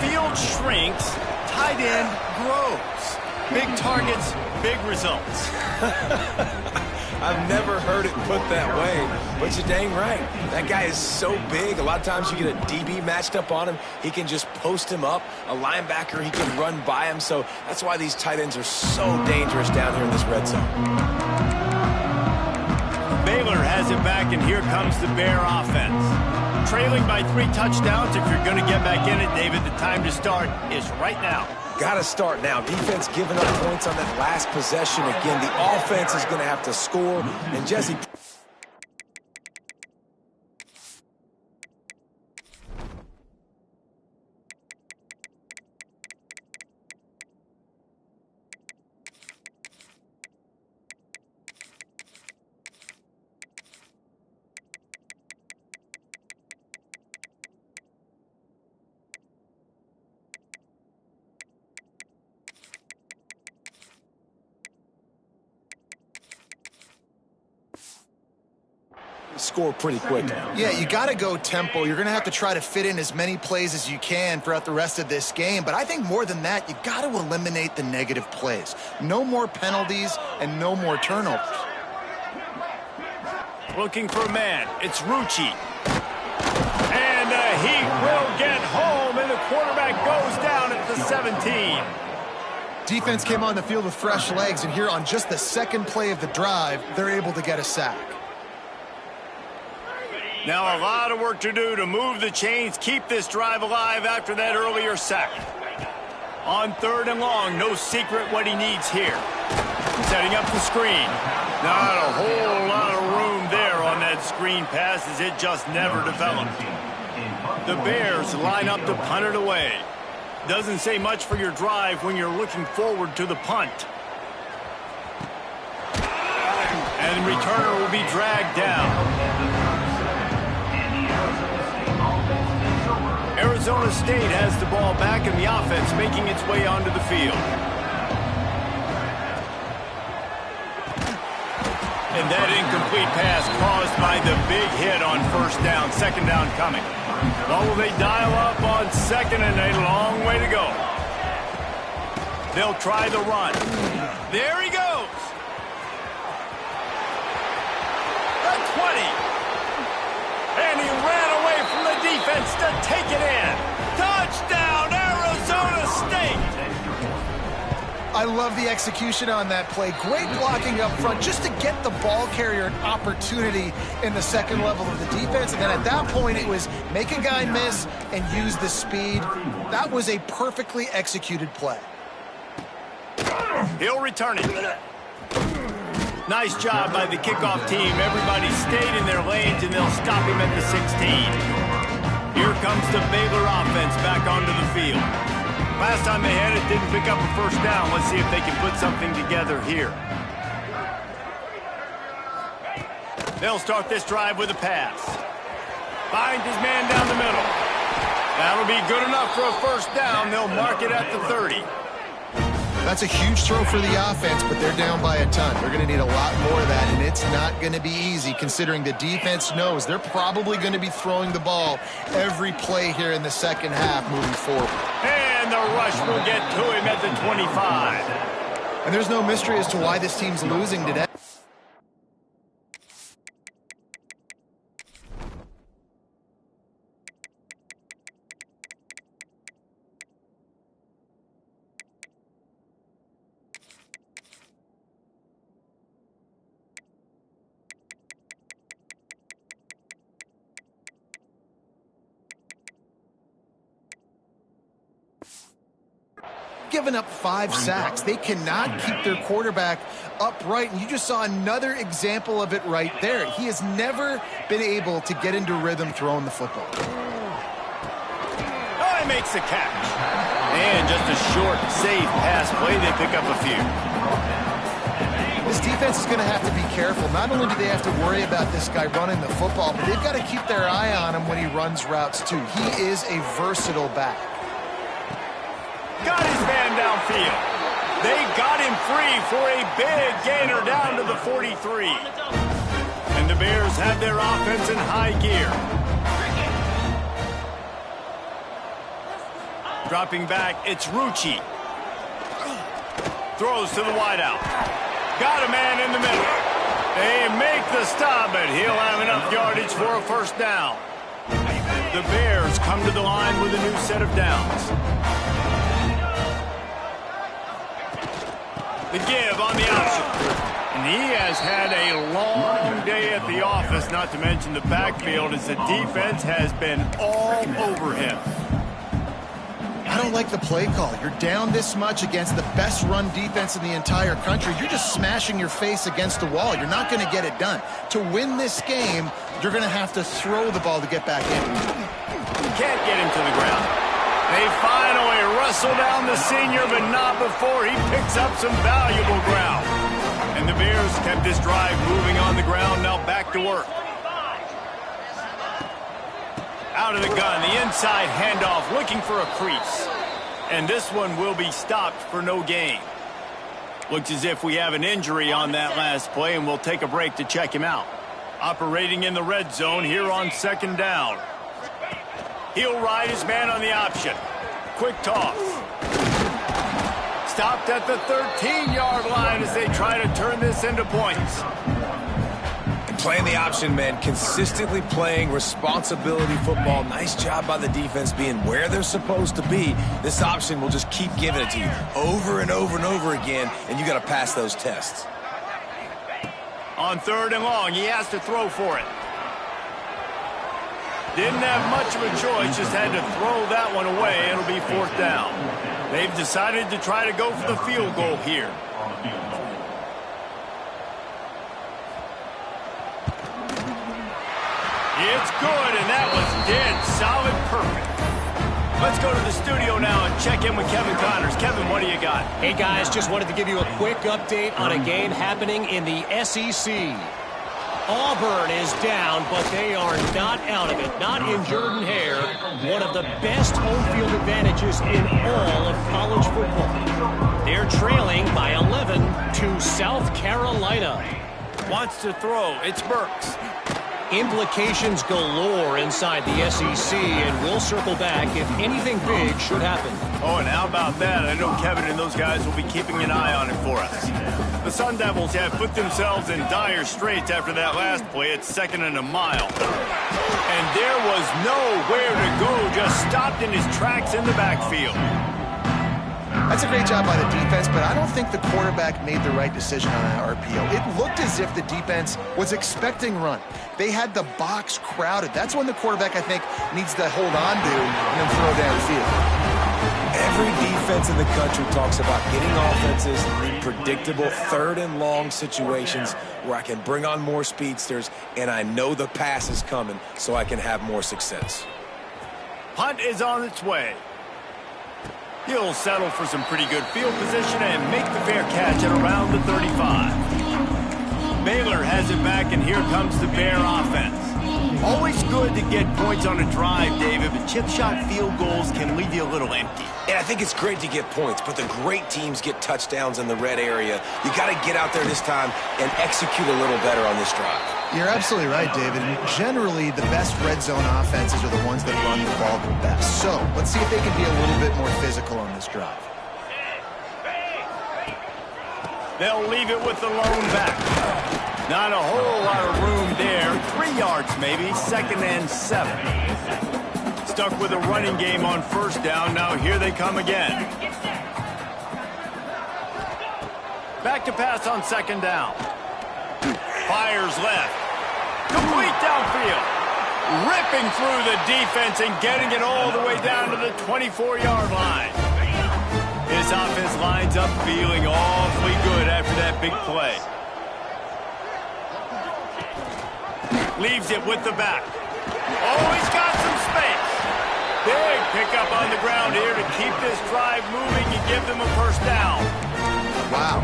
Field shrinks, tight end grows. Big targets, big results. I've never heard it put that way, but you're dang right. That guy is so big. A lot of times you get a DB matched up on him. He can just post him up. A linebacker, he can run by him. So that's why these tight ends are so dangerous down here in this red zone. Baylor has it back, and here comes the Bear offense. Trailing by 3 touchdowns. If you're going to get back in it, David, the time to start is right now. Got to start now. Defense giving up points on that last possession. Again, the offense is going to have to score. And Jesse... score pretty quick. Yeah, you got to go tempo. You're going to have to try to fit in as many plays as you can throughout the rest of this game. But I think more than that, you got to eliminate the negative plays. No more penalties and no more turnovers. Looking for a man. It's Rucci. And he will get home, and the quarterback goes down at the 17. Defense came on the field with fresh legs, and here on just the second play of the drive, they're able to get a sack. Now a lot of work to do to move the chains, keep this drive alive after that earlier sack. On 3rd and long, no secret what he needs here. Setting up the screen. Not a whole lot of room there on that screen pass as it just never developed. The Bears line up to punt it away. Doesn't say much for your drive when you're looking forward to the punt. And the returner will be dragged down. Arizona State has the ball back and the offense making its way onto the field. And that incomplete pass caused by the big hit on first down. Second down coming. Well, will they dial up on second and a long way to go? They'll try the run. There he goes. The 20. And he ran away from the defense to take it in. Touchdown, Arizona State. I love the execution on that play. Great blocking up front just to get the ball carrier an opportunity in the second level of the defense. And then at that point, it was make a guy miss and use the speed. That was a perfectly executed play. He'll return it. Nice job by the kickoff team. Everybody stayed in their lanes, and they'll stop him at the 16. Here comes the Baylor offense back onto the field. Last time they had it, didn't pick up a first down. Let's see if they can put something together here. They'll start this drive with a pass. Finds his man down the middle. That'll be good enough for a first down. They'll mark it at the 30. That's a huge throw for the offense, but they're down by a ton. They're going to need a lot more of that, and it's not going to be easy considering the defense knows they're probably going to be throwing the ball every play here in the second half moving forward. And the rush will get to him at the 25. And there's no mystery as to why this team's losing today. Given up 5 sacks. They cannot keep their quarterback upright, and you just saw another example of it right there. He has never been able to get into rhythm throwing the football. Oh, he makes the catch. And just a short, safe pass play. They pick up a few. This defense is going to have to be careful. Not only do they have to worry about this guy running the football, but they've got to keep their eye on him when he runs routes too. He is a versatile back. Got his man downfield. They got him free for a big gainer down to the 43. And the Bears have their offense in high gear. Dropping back, it's Rucci. Throws to the wideout. Got a man in the middle. They make the stop, but he'll have enough yardage for a first down. The Bears come to the line with a new set of downs. The give on the option. And he has had a long day at the office, not to mention the backfield, as the defense has been all over him. I don't like the play call. You're down this much against the best run defense in the entire country. You're just smashing your face against the wall. You're not going to get it done. To win this game, you're going to have to throw the ball to get back in. Can't get him to the ground. They finally wrestle down the senior, but not before he picks up some valuable ground. And the Bears kept this drive moving on the ground, now back to work. Out of the gun, the inside handoff, looking for a crease. And this one will be stopped for no gain. Looks as if we have an injury on that last play, and we'll take a break to check him out. Operating in the red zone here on second down. He'll ride his man on the option. Quick toss. Stopped at the 13-yard line as they try to turn this into points. And playing the option, man, consistently playing responsibility football. Nice job by the defense being where they're supposed to be. This option will just keep giving it to you over and over and over again, and you got to pass those tests. On third and long, he has to throw for it. Didn't have much of a choice, just had to throw that one away. It'll be fourth down. They've decided to try to go for the field goal here. It's good, and that was dead solid perfect. Let's go to the studio now and check in with Kevin Connors. Kevin, what do you got? Hey, guys, just wanted to give you a quick update on a game happening in the SEC. Auburn is down, but they are not out of it. Not in Jordan Hare, one of the best home field advantages in all of college football. They're trailing by 11 to South Carolina. Wants to throw. It's Burks. Implications galore inside the SEC, and we'll circle back if anything big should happen. Oh, and how about that? I know Kevin and those guys will be keeping an eye on it for us. The Sun Devils have put themselves in dire straits after that last play. It's 2nd and a mile. And there was nowhere to go, just stopped in his tracks in the backfield. That's a great job by the defense, but I don't think the quarterback made the right decision on that RPO. It looked as if the defense was expecting run. They had the box crowded. That's when the quarterback, I think, needs to hold on to and then throw downfield. Every defense in the country talks about getting offenses in predictable 3rd and long situations where I can bring on more speedsters and I know the pass is coming so I can have more success. Punt is on its way. He'll settle for some pretty good field position and make the fair catch at around the 35. Baylor has it back, and here comes the Bear offense. Always good to get points on a drive, David, but chip shot field goals can leave you a little empty. And I think it's great to get points, but the great teams get touchdowns in the red area. You got to get out there this time and execute a little better on this drive. You're absolutely right, David. And generally, the best red zone offenses are the ones that run the ball the best. So let's see if they can be a little bit more physical on this drive. They'll leave it with the lone back. Not a whole lot of room there. 3 yards maybe, 2nd and 7. Stuck with a running game on 1st down. Now here they come again. Back to pass on 2nd down. Fires left. Complete downfield. Ripping through the defense and getting it all the way down to the 24-yard line. His offense lines up feeling awfully good after that big play. Leaves it with the back. Oh, he's got some space. Big pickup on the ground here to keep this drive moving and give them a 1st down. Wow.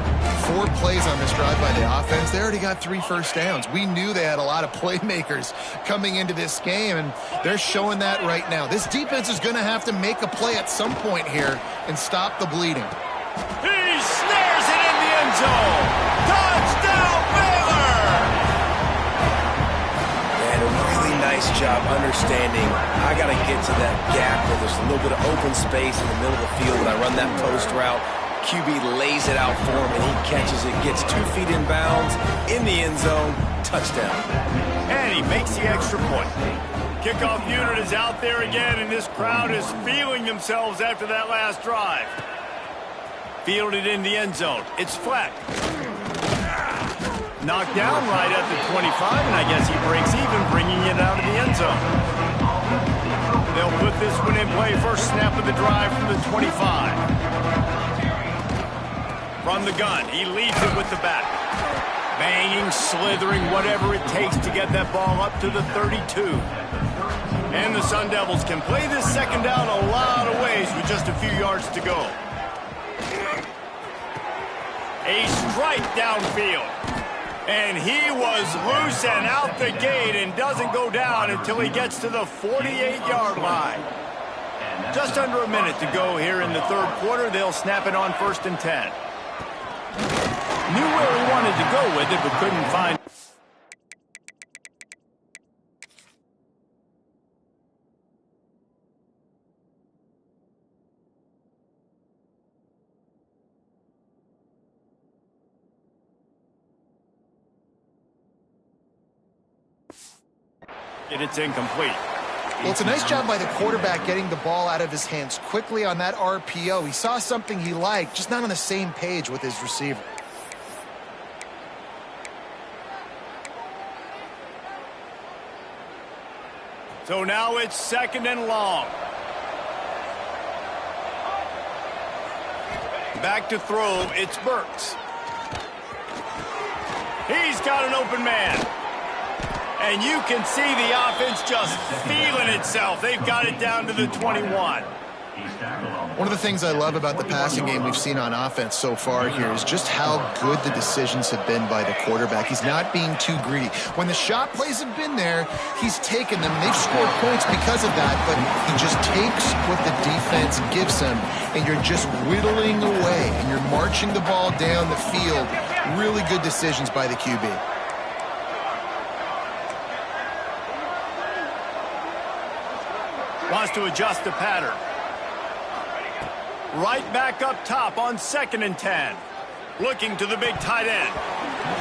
4 plays on this drive by the offense. They already got 3 first downs. We knew they had a lot of playmakers coming into this game, and they're showing that right now. This defense is going to have to make a play at some point here and stop the bleeding. He snares it in the end zone. Touchdown, Baylor! And a really nice job understanding I got to get to that gap where there's a little bit of open space in the middle of the field when I run that post route. QB lays it out for him, and he catches it, gets 2 feet in bounds, in the end zone, touchdown. And he makes the extra point. Kickoff unit is out there again, and this crowd is feeling themselves after that last drive. Fielded in the end zone. It's flat. Knocked down right at the 25, and I guess he breaks even, bringing it out of the end zone. They'll put this one in play. First snap of the drive from the 25. From the gun, he leaves it with the back. Banging, slithering, whatever it takes to get that ball up to the 32. And the Sun Devils can play this 2nd down a lot of ways with just a few yards to go. A strike downfield. And he was loose and out the gate and doesn't go down until he gets to the 48-yard line. Just under a minute to go here in the 3rd quarter. They'll snap it on 1st and 10. Knew where he wanted to go with it, but couldn't find. It's incomplete. Well, it's a nice job by the quarterback getting the ball out of his hands quickly on that RPO. He saw something he liked, just not on the same page with his receiver. So now it's 2nd and long. Back to throw, it's Burks. He's got an open man. And you can see the offense just feeling itself. They've got it down to the 21. He's tackled on One of the things I love about the passing game we've seen on offense so far here is just how good the decisions have been by the quarterback. He's not being too greedy. When the shot plays have been there, he's taken them. They've scored points because of that, but he just takes what the defense gives him, and you're just whittling away, and you're marching the ball down the field. Really good decisions by the QB. Wants to adjust the pattern. Right back up top on 2nd and 10. Looking to the big tight end.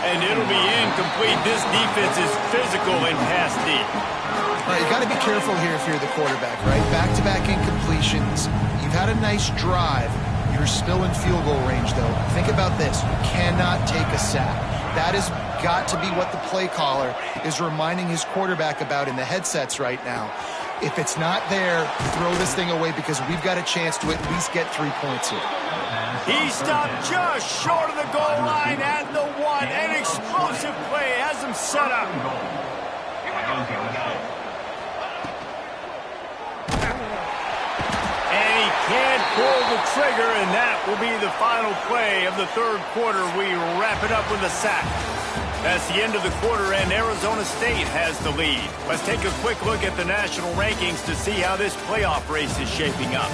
And it'll be incomplete. This defense is physical and pass deep. All right, you got to be careful here if you're the quarterback, right? Back-to-back incompletions. You've had a nice drive. You're still in field goal range, though. Think about this. You cannot take a sack. That has got to be what the play caller is reminding his quarterback about in the headsets right now. If it's not there, throw this thing away because we've got a chance to at least get 3 points here. He stopped just short of the goal line at the 1. An explosive play has him set up. And he can't pull the trigger, and that will be the final play of the 3rd quarter. We wrap it up with a sack. That's the end of the quarter, and Arizona State has the lead. Let's take a quick look at the national rankings to see how this playoff race is shaping up.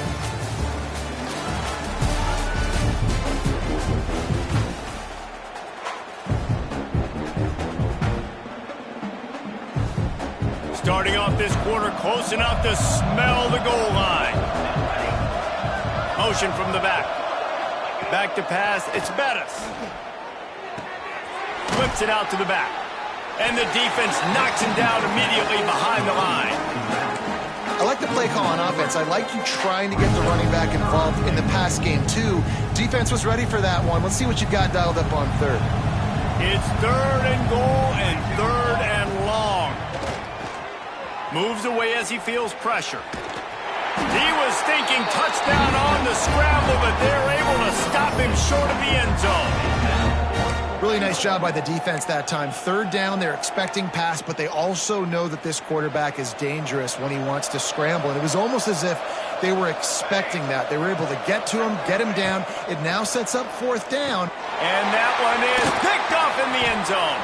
Starting off this quarter close enough to smell the goal line. Motion from the back. Back to pass, it's Bettis. Flips it out to the back. And the defense knocks him down immediately behind the line. I like the play call on offense. I like you trying to get the running back involved in the pass game, too. Defense was ready for that one. Let's see what you've got dialed up on 3rd. It's 3rd and goal and 3rd and long. Moves away as he feels pressure. He was thinking touchdown on the scramble, but they're able to stop him short of the end zone. Really nice job by the defense that time. 3rd down, they're expecting pass, but they also know that this quarterback is dangerous when he wants to scramble. And it was almost as if they were expecting that. They were able to get to him, get him down. It now sets up 4th down. And that one is picked off in the end zone.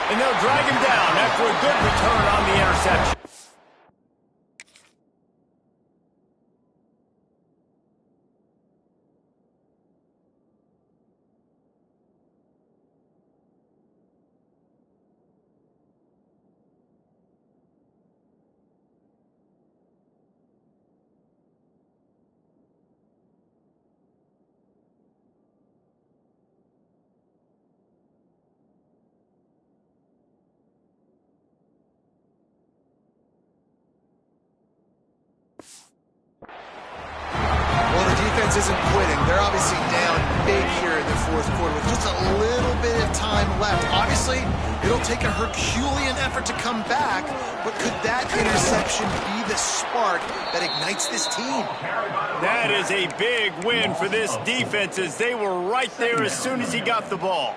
And they'll drag him down after a good return on the interception. Isn't quitting. They're obviously down big here in the 4th quarter with just a little bit of time left. Obviously, it'll take a Herculean effort to come back, but could that interception be the spark that ignites this team? That is a big win for this defense as they were right there as soon as he got the ball.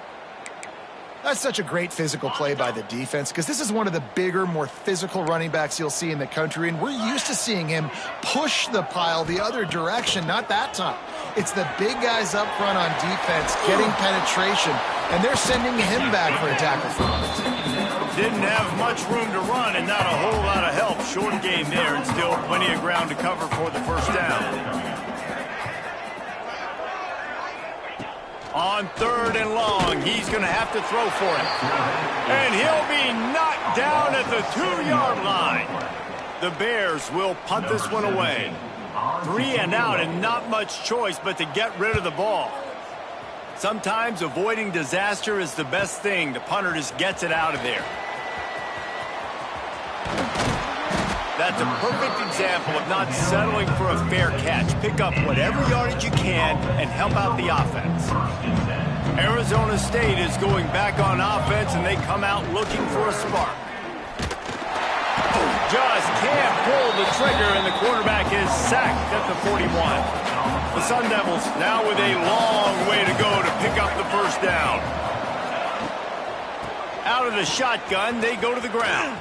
That's such a great physical play by the defense because this is one of the bigger, more physical running backs you'll see in the country, and we're used to seeing him push the pile the other direction. Not that time. It's the big guys up front on defense getting penetration, and they're sending him back for a tackle for loss. Didn't have much room to run and not a whole lot of help. Short game there and still plenty of ground to cover for the 1st down. On 3rd and long, he's going to have to throw for it. And he'll be knocked down at the 2-yard line. The Bears will punt this one away. 3 and out and not much choice but to get rid of the ball. Sometimes avoiding disaster is the best thing. The punter just gets it out of there. That's a perfect example of not settling for a fair catch. Pick up whatever yardage you can and help out the offense. Arizona State is going back on offense, and they come out looking for a spark. Just can't pull the trigger, and the quarterback is sacked at the 41. The Sun Devils now with a long way to go to pick up the 1st down. Out of the shotgun, they go to the ground.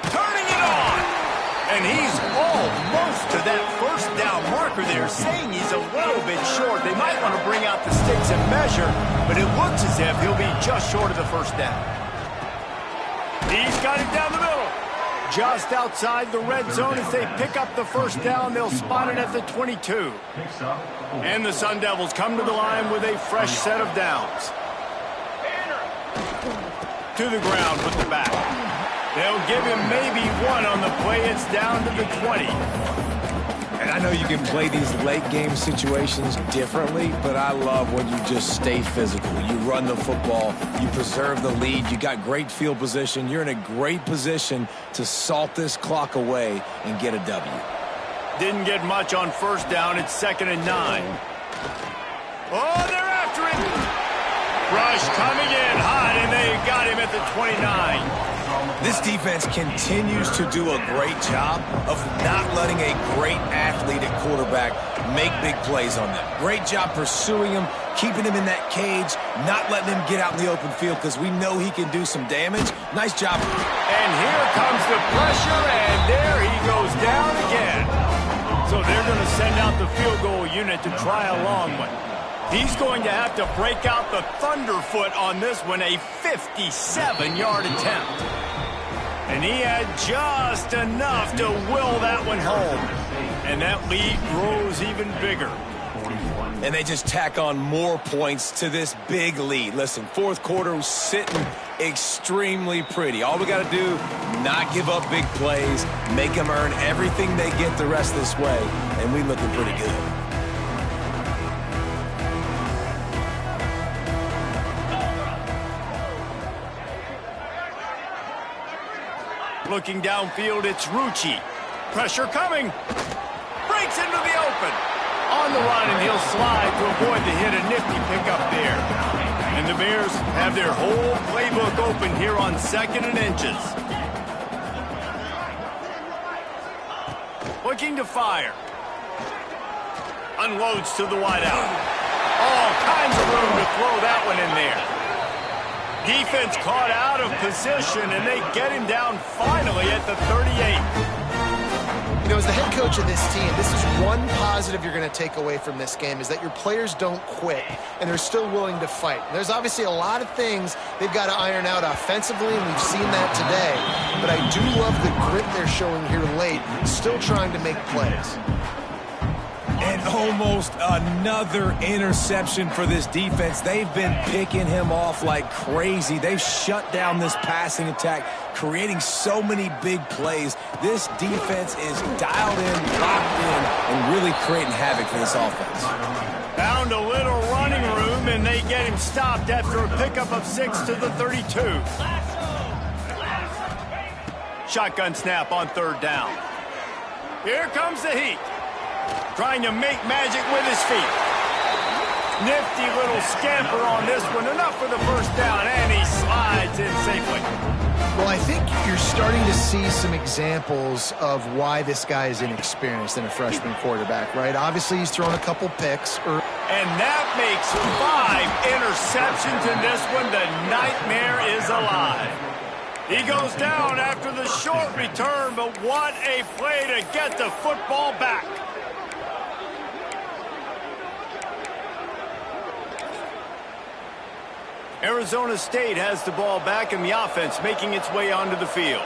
Turning it on. And he's almost to that first down marker there, saying he's a little bit short. They might want to bring out the sticks and measure, but it looks as if he'll be just short of the first down. He's got it down the middle. Just outside the red zone as they pick up the first down. They'll spot it at the 22. And the Sun Devils come to the line with a fresh set of downs. To the ground with the back. They'll give him maybe one on the play. It's down to the 20. And I know you can play these late game situations differently, but I love when you just stay physical. You run the football, you preserve the lead, you got great field position. You're in a great position to salt this clock away and get a W. Didn't get much on first down. It's 2nd and 9. Oh, they're after him. Rush coming in hot, and they got him at the 29. This defense continues to do a great job of not letting a great athlete at quarterback make big plays on them. Great job pursuing him, keeping him in that cage, not letting him get out in the open field because we know he can do some damage. Nice job. And here comes the pressure, and there he goes down again. So they're going to send out the field goal unit to try a long one. He's going to have to break out the thunderfoot on this one, a 57-yard attempt. And he had just enough to will that one home. And that lead grows even bigger. And they just tack on more points to this big lead. Listen, fourth quarter was sitting extremely pretty. All we got to do, not give up big plays, make them earn everything they get the rest of this way, and we looking pretty good. Looking downfield, it's Rucci. Pressure coming. Breaks into the open. On the run, and he'll slide to avoid the hit. A nifty pickup there. And the Bears have their whole playbook open here on 2nd and inches. Looking to fire. Unloads to the wideout. All kinds of room to throw that one in there. Defense caught out of position, and they get him down finally at the 38. You know, as the head coach of this team, this is one positive you're going to take away from this game, is that your players don't quit, and they're still willing to fight. There's obviously a lot of things they've got to iron out offensively, and we've seen that today. But I do love the grit they're showing here late, still trying to make plays. And almost another interception for this defense. They've been picking him off like crazy. They've shut down this passing attack, creating so many big plays. This defense is dialed in, locked in, and really creating havoc for this offense. Found a little running room, and they get him stopped after a pickup of 6 to the 32. Shotgun snap on 3rd down. Here comes the heat. Trying to make magic with his feet. Nifty little scamper on this one. Enough for the first down, and he slides in safely. Well, I think you're starting to see some examples of why this guy is inexperienced in a freshman quarterback, right? Obviously, he's thrown a couple picks. And that makes 5 interceptions in this one. The nightmare is alive. He goes down after the short return, but what a play to get the football back. Arizona State has the ball back in the offense, making its way onto the field.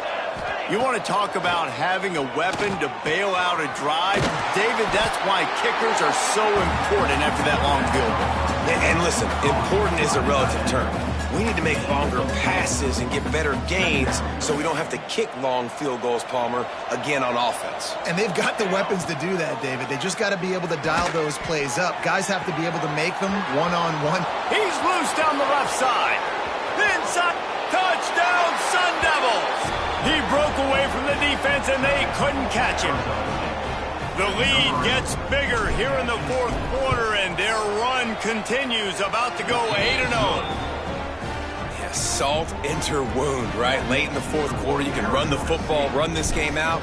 You want to talk about having a weapon to bail out a drive? David, that's why kickers are so important after that long field goal. And listen, important is a relative term. We need to make longer passes and get better gains so we don't have to kick long field goals, Palmer, again on offense. And they've got the weapons to do that, David. They just got to be able to dial those plays up. Guys have to be able to make them one-on-one. He's loose down the left side. Inside, touchdown, Sun Devils. He broke away from the defense, and they couldn't catch him. The lead gets bigger here in the fourth quarter, and their run continues, about to go 8-0. Salt enter wound, right? Late in the fourth quarter, you can run the football, run this game out.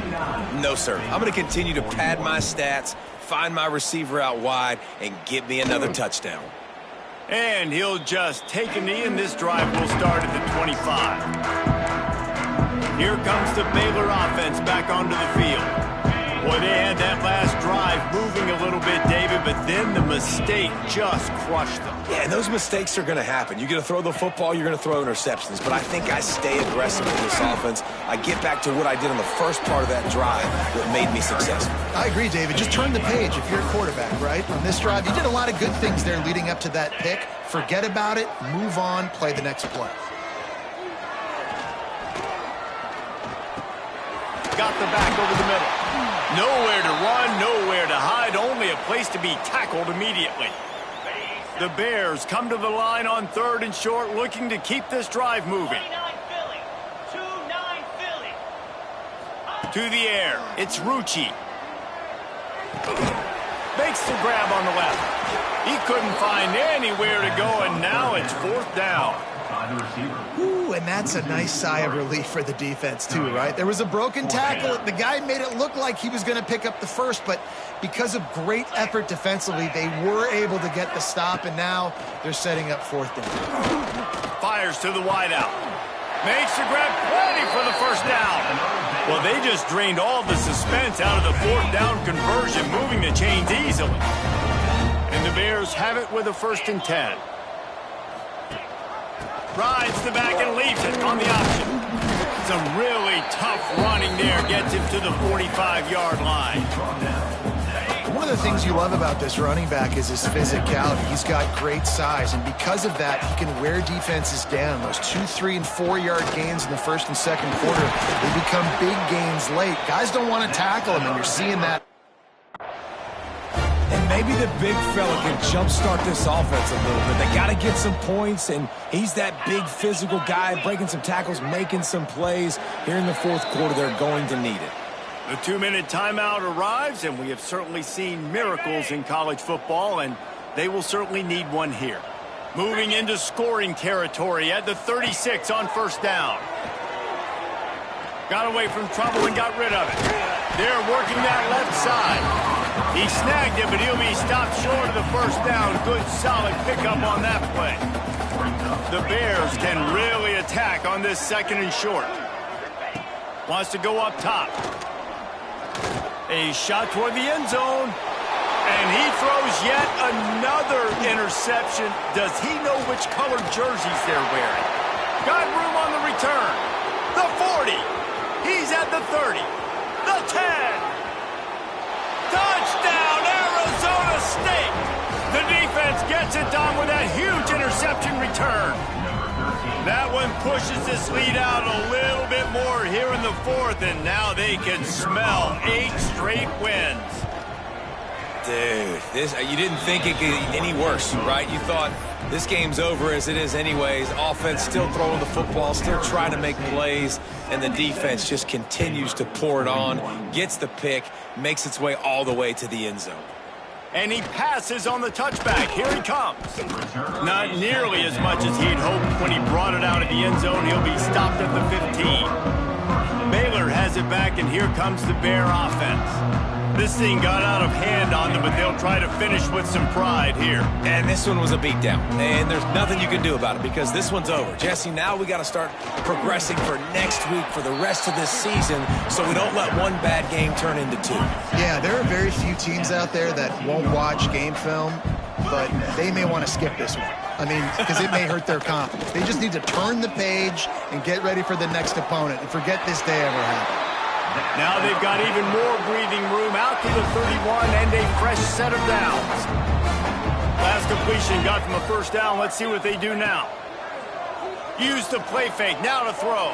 No, sir. I'm going to continue to pad my stats, find my receiver out wide, and get me another touchdown. And he'll just take a knee, and this drive will start at the 25. Here comes the Baylor offense back onto the field. Boy, they had that last drive moving a little bit, David, but then the mistake just crushed them. Yeah, and those mistakes are going to happen. You're going to throw the football, you're going to throw interceptions. But I think I stay aggressive in this offense. I get back to what I did on the first part of that drive that made me successful. I agree, David. Just turn the page if you're a quarterback, right? On this drive, you did a lot of good things there leading up to that pick. Forget about it, move on, play the next play. Got the back over the middle. Nowhere to run, nowhere to hide, only a place to be tackled immediately. The Bears come to the line on 3rd and short, looking to keep this drive moving. 29 Philly. To the air, it's Rucci. Makes the grab on the left. He couldn't find anywhere to go, and now it's 4th down. By the receiver. Ooh, and that's a nice sigh of relief for the defense, too, right? There was a broken tackle. The guy made it look like he was going to pick up the first, but because of great effort defensively, they were able to get the stop, and now they're setting up 4th down. Fires to the wideout. Makes the grab, plenty for the first down. Well, they just drained all the suspense out of the 4th down conversion, moving the chains easily. And the Bears have it with a 1st and 10. Rides the back and leaves it on the option. Some really tough running there. Gets him to the 45-yard line. One of the things you love about this running back is his physicality. He's got great size, and because of that, he can wear defenses down. Those 2-, 3-, and 4-yard gains in the 1st and 2nd quarter, they become big gains late. Guys don't want to tackle him, and you're seeing that. And maybe the big fella can jumpstart this offense a little bit. They got to get some points, and he's that big physical guy, breaking some tackles, making some plays. Here in the 4th quarter, they're going to need it. The 2-minute timeout arrives, and we have certainly seen miracles in college football, and they will certainly need one here. Moving into scoring territory at the 36 on 1st down. Got away from trouble and got rid of it. They're working that left side. He snagged it, but he'll be stopped short of the 1st down. Good, solid pickup on that play. The Bears can really attack on this 2nd and short. Wants to go up top. A shot toward the end zone. And he throws yet another interception. Does he know which colored jerseys they're wearing? Got room on the return. The 40. He's at the 30. The 10. Touchdown, Arizona State! The defense gets it done with that huge interception return. That one pushes this lead out a little bit more here in the 4th, and now they can smell 8 straight wins. Dude, you didn't think it could get any worse, right? You thought this game's over as it is anyways. Offense still throwing the football, still trying to make plays, and the defense just continues to pour it on, gets the pick, makes its way all the way to the end zone. And he passes on the touchback. Here he comes. Not nearly as much as he'd hoped when he brought it out of the end zone. He'll be stopped at the 15. Baylor has it back, and here comes the Bear offense. This thing got out of hand on them, but they'll try to finish with some pride here. And this one was a beatdown, and there's nothing you can do about it because this one's over. Jesse, now we got to start progressing for next week for the rest of this season so we don't let one bad game turn into 2. Yeah, there are very few teams out there that won't watch game film, but they may want to skip this one. I mean, because it may hurt their confidence. They just need to turn the page and get ready for the next opponent and forget this day ever happened. Now they've got even more breathing room out to the 31 and a fresh set of downs. Last completion got them a 1st down. Let's see what they do now. Use the play fake. Now to throw.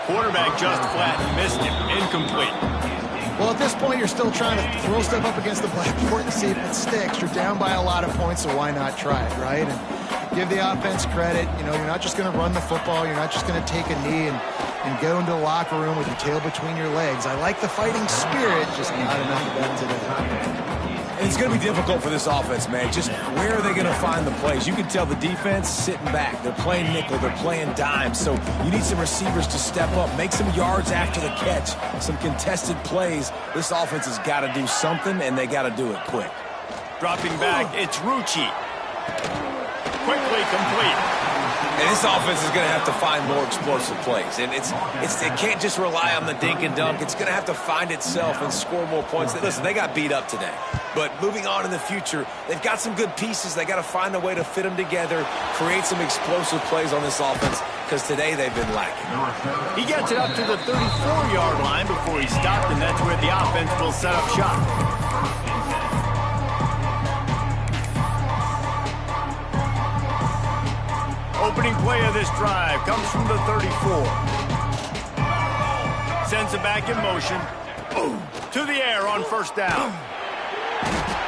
Quarterback just flat. Missed him. Incomplete. Well, at this point, you're still trying to throw stuff up against the blackboard and see if it sticks. You're down by a lot of points, so why not try it, right? And give the offense credit. You know, you're not just going to run the football. You're not just going to take a knee and go into the locker room with your tail between your legs. I like the fighting spirit, just not enough of that today. And it's going to be difficult for this offense, man. Just where are they going to find the plays? You can tell the defense sitting back. They're playing nickel. They're playing dime. So you need some receivers to step up, make some yards after the catch, some contested plays. This offense has got to do something, and they got to do it quick. Dropping back, it's Rucci. Quickly complete. And this offense is going to have to find more explosive plays. And it can't just rely on the dink and dunk. It's going to have to find itself and score more points. Listen, they got beat up today. But moving on in the future, they've got some good pieces. They got to find a way to fit them together, create some explosive plays on this offense, because today they've been lacking. He gets it up to the 34-yard line before he stopped, and that's where the offense will set up shop. Opening play of this drive comes from the 34. Sends it back in motion. To the air on first down.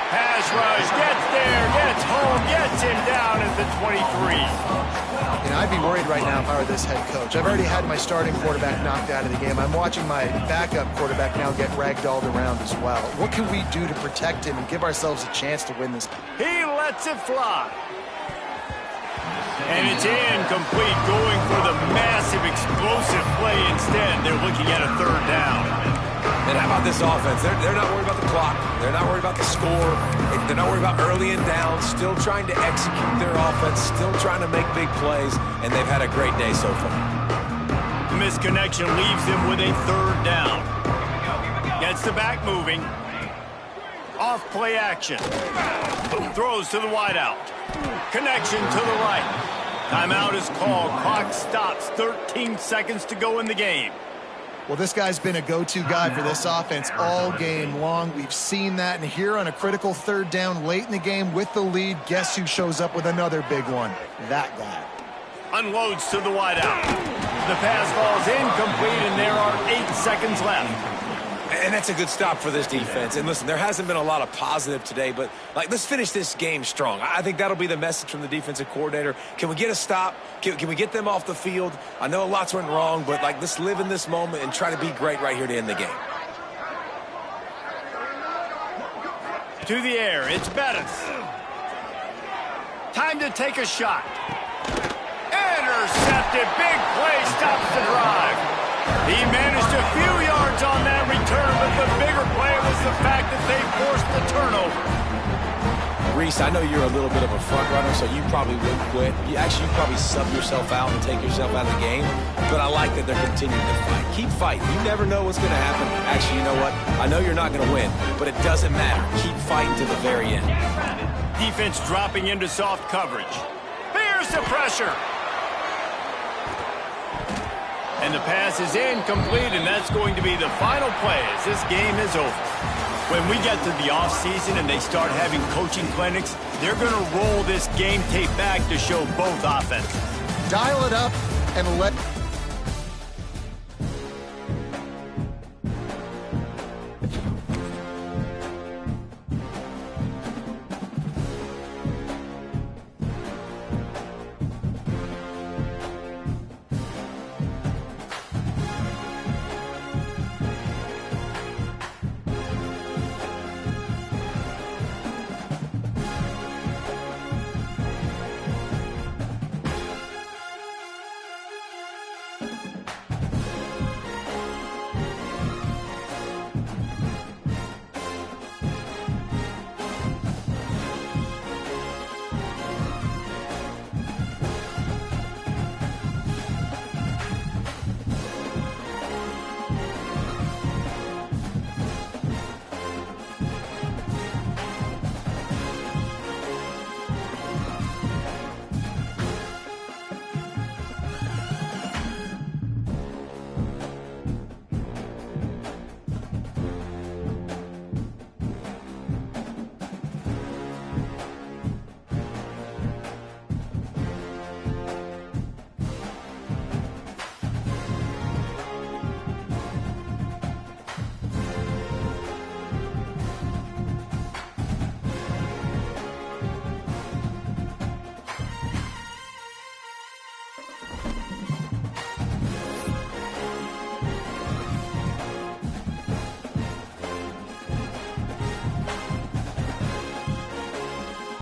Pass rush, gets there, gets home, gets him down at the 23. You know, I'd be worried right now if I were this head coach. I've already had my starting quarterback knocked out of the game. I'm watching my backup quarterback now get ragdolled around as well. What can we do to protect him and give ourselves a chance to win this? He lets it fly. And it's incomplete, going for the massive explosive play instead. They're looking at a third down. And how about this offense? They're not worried about the clock. They're not worried about the score. They're not worried about early and down. Still trying to execute their offense. Still trying to make big plays. And they've had a great day so far. The misconnection leaves them with a third down. Gets the back moving. Off play action. Throws to the wideout. Connection to the right. Timeout is called. Clock stops. 13 seconds to go in the game. Well, this guy's been a go-to guy for this offense all game long. We've seen that, and here on a critical third down late in the game with the lead, guess who shows up with another big one? That guy. Unloads to the wideout. The pass falls incomplete, and there are 8 seconds left. And that's a good stop for this defense. And listen, there hasn't been a lot of positive today, but let's finish this game strong. I think that'll be the message from the defensive coordinator. Can we get a stop? Can we get them off the field? I know a lot's went wrong, but let's live in this moment and try to be great right here to end the game. To the air, it's Bettis. Time to take a shot. Intercepted, big play, stops the drive. He managed a few yards on that return, but the bigger play was the fact that they forced the turnover. Reese, I know you're a little bit of a front runner, so you probably would quit. You probably sub yourself out and take yourself out of the game, but I like that they're continuing to fight. Keep fighting. You never know what's going to happen. Actually, you know what? I know you're not going to win, but it doesn't matter. Keep fighting to the very end. Defense dropping into soft coverage. Here's the pressure. And the pass is incomplete, and that's going to be the final play as this game is over. When we get to the offseason and they start having coaching clinics, they're going to roll this game tape back to show both offenses. Dial it up and let...